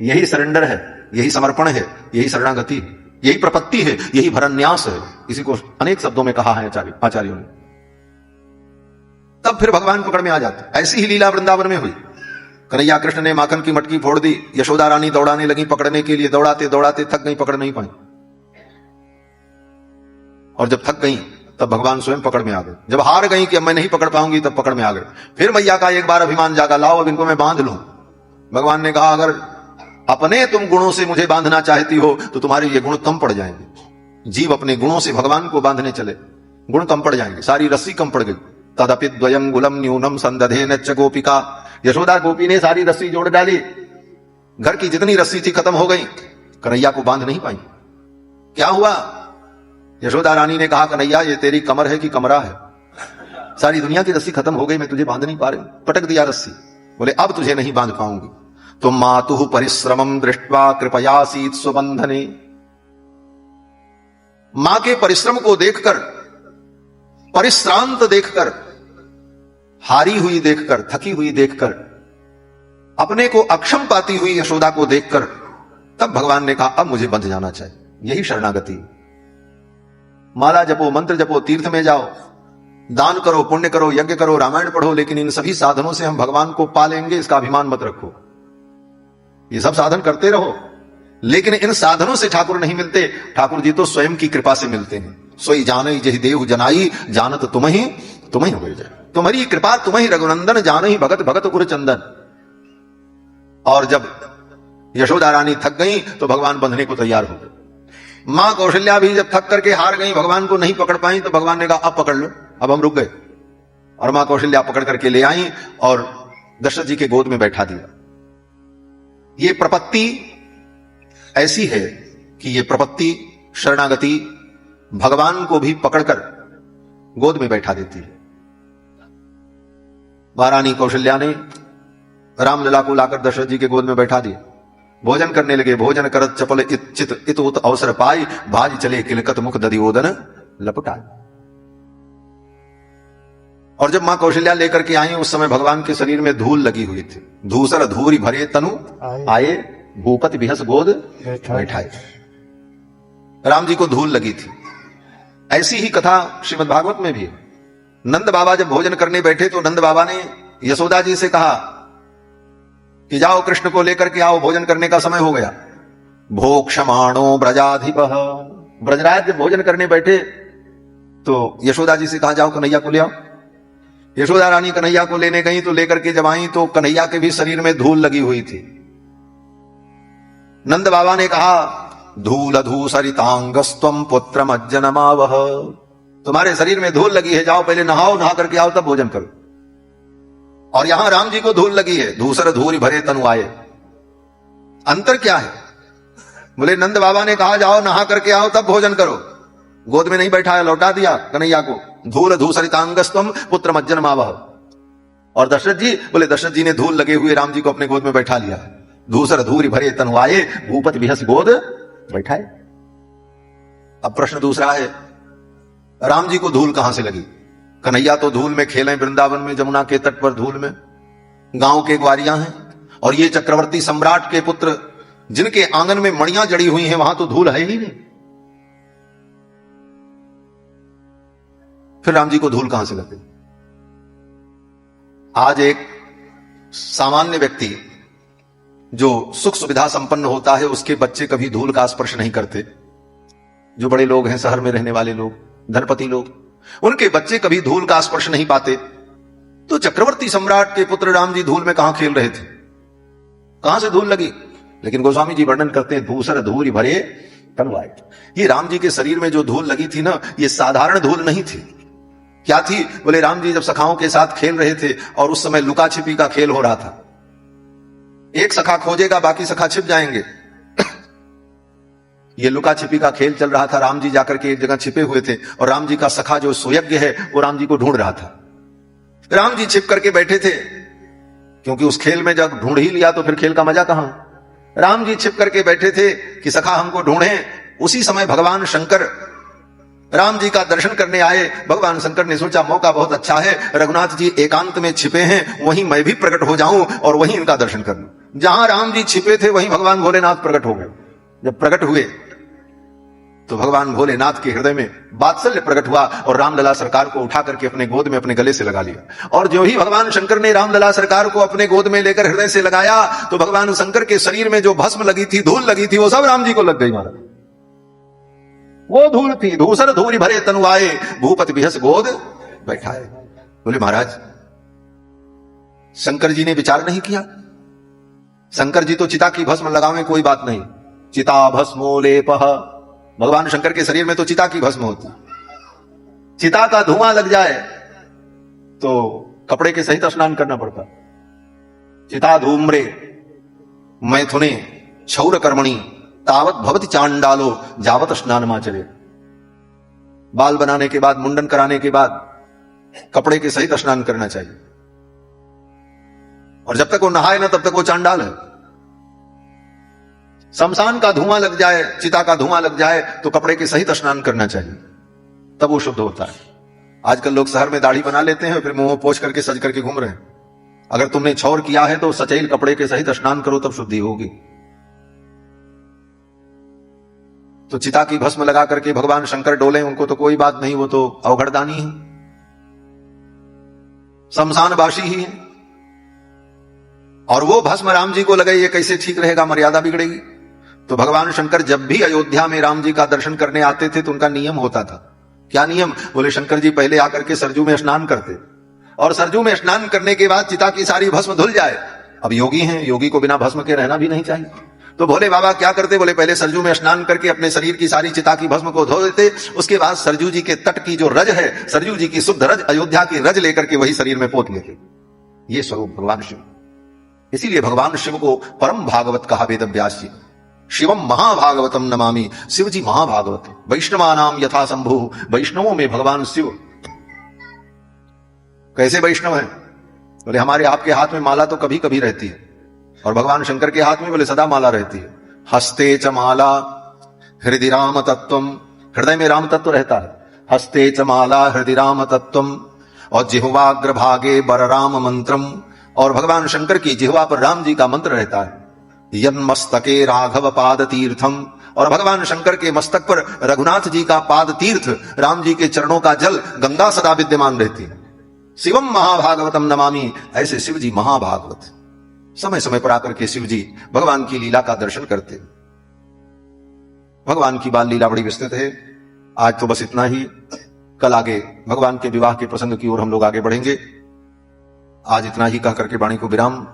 यही सरेंडर है, यही समर्पण है, यही शरणागति है, यही प्रपत्ति है, यही भरन्यास है। इसी को अनेक शब्दों में कहा है आचार्यों ने। तब फिर भगवान पकड़ में आ जाते। ऐसी ही लीला वृंदावन में हुई। कन्हैया कृष्ण ने माखन की मटकी फोड़ दी, यशोदा रानी दौड़ाने लगी पकड़ने के लिए, दौड़ाते दौड़ाते थक गई, पकड़ नहीं पाई। और जब थक गई तब भगवान स्वयं पकड़ में आ गए। जब हार गई कि अब मैं नहीं पकड़ पाऊंगी, तब पकड़ में आ गए। फिर मैया का एक बार अभिमान जागा, लाओ अब इनको मैं बांध लूं। भगवान ने कहा अगर अपने तुम गुणों से मुझे बांधना चाहती हो तो तुम्हारे ये गुण कम पड़ जाएंगे। जीव अपने गुणों से भगवान को बांधने चले, गुण कम पड़ जाएंगे, सारी रस्सी कम पड़ गई। तदपि द्वयं गुलम न्यूनम संदधे नच्च गोपिका। यशोदा गोपी ने सारी रस्सी जोड़ डाली, घर की जितनी रस्सी थी खत्म हो गई, कन्हैया को बांध नहीं पाई। क्या हुआ? यशोदा रानी ने कहा कन्हैया ये तेरी कमर है कि कमरा है? सारी दुनिया की रस्सी खत्म हो गई, मैं तुझे बांध नहीं पा रही। पटक दिया रस्सी। बोले अब तुझे नहीं बांध पाऊंगी। तुम मातुः परिश्रमम दृष्ट्वा कृपयासीत स्वबंधने। मां के परिश्रम को देखकर, परिश्रांत देखकर, हारी हुई देखकर, थकी हुई देखकर, अपने को अक्षम पाती हुई यशोदा को देखकर, तब भगवान ने कहा अब मुझे बंध जाना चाहिए। यही शरणागति। माला जपो, मंत्र जपो, तीर्थ में जाओ, दान करो, पुण्य करो, यज्ञ करो, रामायण पढ़ो, लेकिन इन सभी साधनों से हम भगवान को पालेंगे इसका अभिमान मत रखो। ये सब साधन करते रहो, लेकिन इन साधनों से ठाकुर नहीं मिलते। ठाकुर जी तो स्वयं की कृपा से मिलते हैं। सोई जानई जहि देहु जनाई, जानत तुम ही हो जाए। तुम्हारी कृपा तुम ही रघुनंदन, जान ही भगत भगत गुर चंदन। और जब यशोदा रानी थक गई तो भगवान बंधने को तैयार हो गए। मां कौशल्या भी जब थक करके हार गई, भगवान को नहीं पकड़ पाई, तो भगवान ने कहा अब पकड़ लो, अब हम रुक गए। और मां कौशल्या पकड़ करके ले आई और दशरथ जी के गोद में बैठा दिया। ये प्रपत्ति ऐसी है कि ये प्रपत्ति शरणागति भगवान को भी पकड़कर गोद में बैठा देती है। महारानी कौशल्या ने रामलला को लाकर दशरथ जी के गोद में बैठा दिया। भोजन करने लगे। भोजन करत चपल चित इत उत अवसर पाई, भाज चले किलकत मुख दधिओदन लपटाए। और जब मां कौशल्या लेकर के आई, उस समय भगवान के शरीर में धूल लगी हुई थी। धूसर धूरी भरे तनु आए, भूपति बिहस गोद बैठाए। राम जी को धूल लगी थी। ऐसी ही कथा श्रीमद् भागवत में भी है। नंद बाबा जब भोजन करने बैठे तो नंद बाबा ने यशोदा जी से कहा कि जाओ कृष्ण को लेकर के आओ, भोजन करने का समय हो गया। भोक्षमाणो ब्रजाधिपः। ब्रजराज जब भोजन करने बैठे तो यशोदा जी से कहा जाओ कन्हैया को ले आओ। यशोदा रानी कन्हैया को लेने गई तो लेकर के जब आई तो कन्हैया के भी शरीर में धूल लगी हुई थी। नंद बाबा ने कहा धूल धूसरितांगस्त्वं पुत्रम अज्जनमावह। तुम्हारे शरीर में धूल लगी है, जाओ पहले नहाओ, नहा करके आओ तब भोजन करो। और यहां राम जी को धूल लगी है। धूसर धूरी भरे तनु आए। अंतर क्या है? बोले नंद बाबा ने कहा जाओ नहा करके आओ तब भोजन करो, गोद में नहीं बैठाया, लौटा दिया कन्हैया को। धूल धूसरितांगस्तम पुत्र मज्जन मावह। और दशरथ जी, बोले दशरथ जी ने धूल लगे हुए राम जी को अपने गोद में बैठा लिया। धूसर धूरी भरे तनुआए भूपत बिहस गोद बैठाए। अब प्रश्न दूसरा है, राम जी को धूल कहां से लगी? कन्हैया तो धूल में खेले वृंदावन में, जमुना के तट पर धूल में, गांव के ग्वारियां हैं, और ये चक्रवर्ती सम्राट के पुत्र जिनके आंगन में मणियां जड़ी हुई हैं, वहां तो धूल है ही नहीं। फिर राम जी को धूल कहां से लग गई? आज एक सामान्य व्यक्ति जो सुख सुविधा संपन्न होता है, उसके बच्चे कभी धूल का स्पर्श नहीं करते। जो बड़े लोग हैं, शहर में रहने वाले लोग, धनपति लोग, उनके बच्चे कभी धूल का स्पर्श नहीं पाते। तो चक्रवर्ती सम्राट के पुत्र राम जी धूल में कहां खेल रहे थे? कहां से धूल लगी? लेकिन गोस्वामी जी वर्णन करते हैं, धूसर धूल भरे तनुआए। ये राम जी के शरीर में जो धूल लगी थी ना, ये साधारण धूल नहीं थी। क्या थी? बोले राम जी जब सखाओं के साथ खेल रहे थे और उस समय लुका छिपी का खेल हो रहा था। एक सखा खोजेगा, बाकी सखा छिप जाएंगे। ये लुका छिपी का खेल चल रहा था। राम जी जाकर के एक जगह छिपे हुए थे और राम जी का सखा जो सुयज्ञ है वो राम जी को ढूंढ रहा था। राम जी छिप करके बैठे थे, क्योंकि उस खेल में जब ढूंढ ही लिया तो फिर खेल का मजा कहां। राम जी छिप करके बैठे थे कि सखा हमको ढूंढे। उसी समय भगवान शंकर राम जी का दर्शन करने आए। भगवान शंकर ने सोचा मौका बहुत अच्छा है, रघुनाथ जी एकांत में छिपे हैं, वहीं मैं भी प्रकट हो जाऊं और वहीं इनका दर्शन कर लूं। जहां राम जी छिपे थे वहीं भगवान भोलेनाथ प्रकट हो गए। जब प्रकट हुए तो भगवान भोलेनाथ के हृदय में वात्सल्य प्रकट हुआ और रामलला सरकार को उठा करके अपने गोद में अपने गले से लगा लिया। और जो ही भगवान शंकर ने रामलला सरकार को अपने गोद में लेकर हृदय से लगाया तो भगवान शंकर के शरीर में जो भस्म लगी थी, धूल लगी थी, वो सब राम जी को लग गई। महाराज वो धूल थी, धूसर धूरी भरे तनुआए भूपति बिहस गोद बैठाए। बोले महाराज शंकर जी ने विचार नहीं किया? शंकर जी तो चिता की भस्म लगावे कोई बात नहीं, चिता भस्मो लेपह। भगवान शंकर के शरीर में तो चिता की भस्म होती। चिता का धुआं लग जाए तो कपड़े के सहित स्नान करना पड़ता। चिता धूम्रे मैथुने क्षौर कर्मणि तावत भवति चांडालो जावत स्नानमाचरे। बाल बनाने के बाद, मुंडन कराने के बाद कपड़े के सहित स्नान करना चाहिए, और जब तक वो नहाए ना तब तक वो चांडाल है। शमशान का धुआं लग जाए, चिता का धुआं लग जाए तो कपड़े के सहित स्नान करना चाहिए, तब वो शुद्ध होता है। आजकल लोग शहर में दाढ़ी बना लेते हैं, फिर मुंह पोंछ करके सज करके घूम रहे हैं। अगर तुमने छौर किया है तो सचैल कपड़े के सहित स्नान करो, तब शुद्धि होगी। तो चिता की भस्म लगा करके भगवान शंकर डोले, उनको तो कोई बात नहीं, वो तो अवघड़दानी है, शमशानवासी ही है। और वो भस्म राम जी को लगे, ये कैसे ठीक रहेगा? मर्यादा बिगड़ेगी। तो भगवान शंकर जब भी अयोध्या में राम जी का दर्शन करने आते थे तो उनका नियम होता था। क्या नियम? बोले शंकर जी पहले आकर के सरजू में स्नान करते, और सरजू में स्नान करने के बाद चिता की सारी भस्म धुल जाए। अब योगी हैं, योगी को बिना भस्म के रहना भी नहीं चाहिए। तो भोले बाबा क्या करते? बोले पहले सरजू में स्नान करके अपने शरीर की सारी चिता की भस्म को धो देते, उसके बाद सरजू जी के तट की जो रज है, सरजू जी की शुद्ध रज, अयोध्या की रज लेकर के वही शरीर में पोत लेते। ये स्वरूप भगवान शिव। इसीलिए भगवान शिव को परम भागवत कहा वेद व्यास जी। शिवम महाभागवतम नमामि, शिव जी महाभागवत। वैष्णवानाम यथा शंभु, वैष्णवों में भगवान शिव। कैसे वैष्णव है? बोले हमारे आपके हाथ में माला तो कभी कभी रहती है, और भगवान शंकर के हाथ में बोले सदा माला रहती है। हस्ते च माला हृदय राम तत्वम, हृदय में राम तत्व रहता है। हस्ते च माला हृदय राम तत्वम, और जिह्वाग्र भागे बर राम मंत्रम, और भगवान शंकर की जिह्वा पर राम जी का मंत्र रहता है। यन्मस्तके राघव पाद तीर्थम, और भगवान शंकर के मस्तक पर रघुनाथ जी का पाद तीर्थ, राम जी के चरणों का जल, गंगा सदा विद्यमान रहती है। शिवम महाभागवतम नमामि, ऐसे शिव जी महाभागवत। समय समय पर आकर के शिव जी भगवान की लीला का दर्शन करते। भगवान की बाल लीला बड़ी विस्तृत है। आज तो बस इतना ही, कल आगे भगवान के विवाह के प्रसंग की ओर हम लोग आगे बढ़ेंगे। आज इतना ही कह करके वाणी को विराम।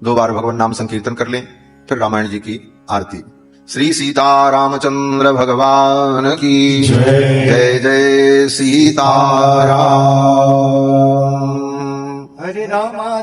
2 बार भगवान नाम संकीर्तन कर लें, फिर रामायण जी की आरती। श्री सीता रामचंद्र भगवान की जय। जय सीताराम। हरे राम राम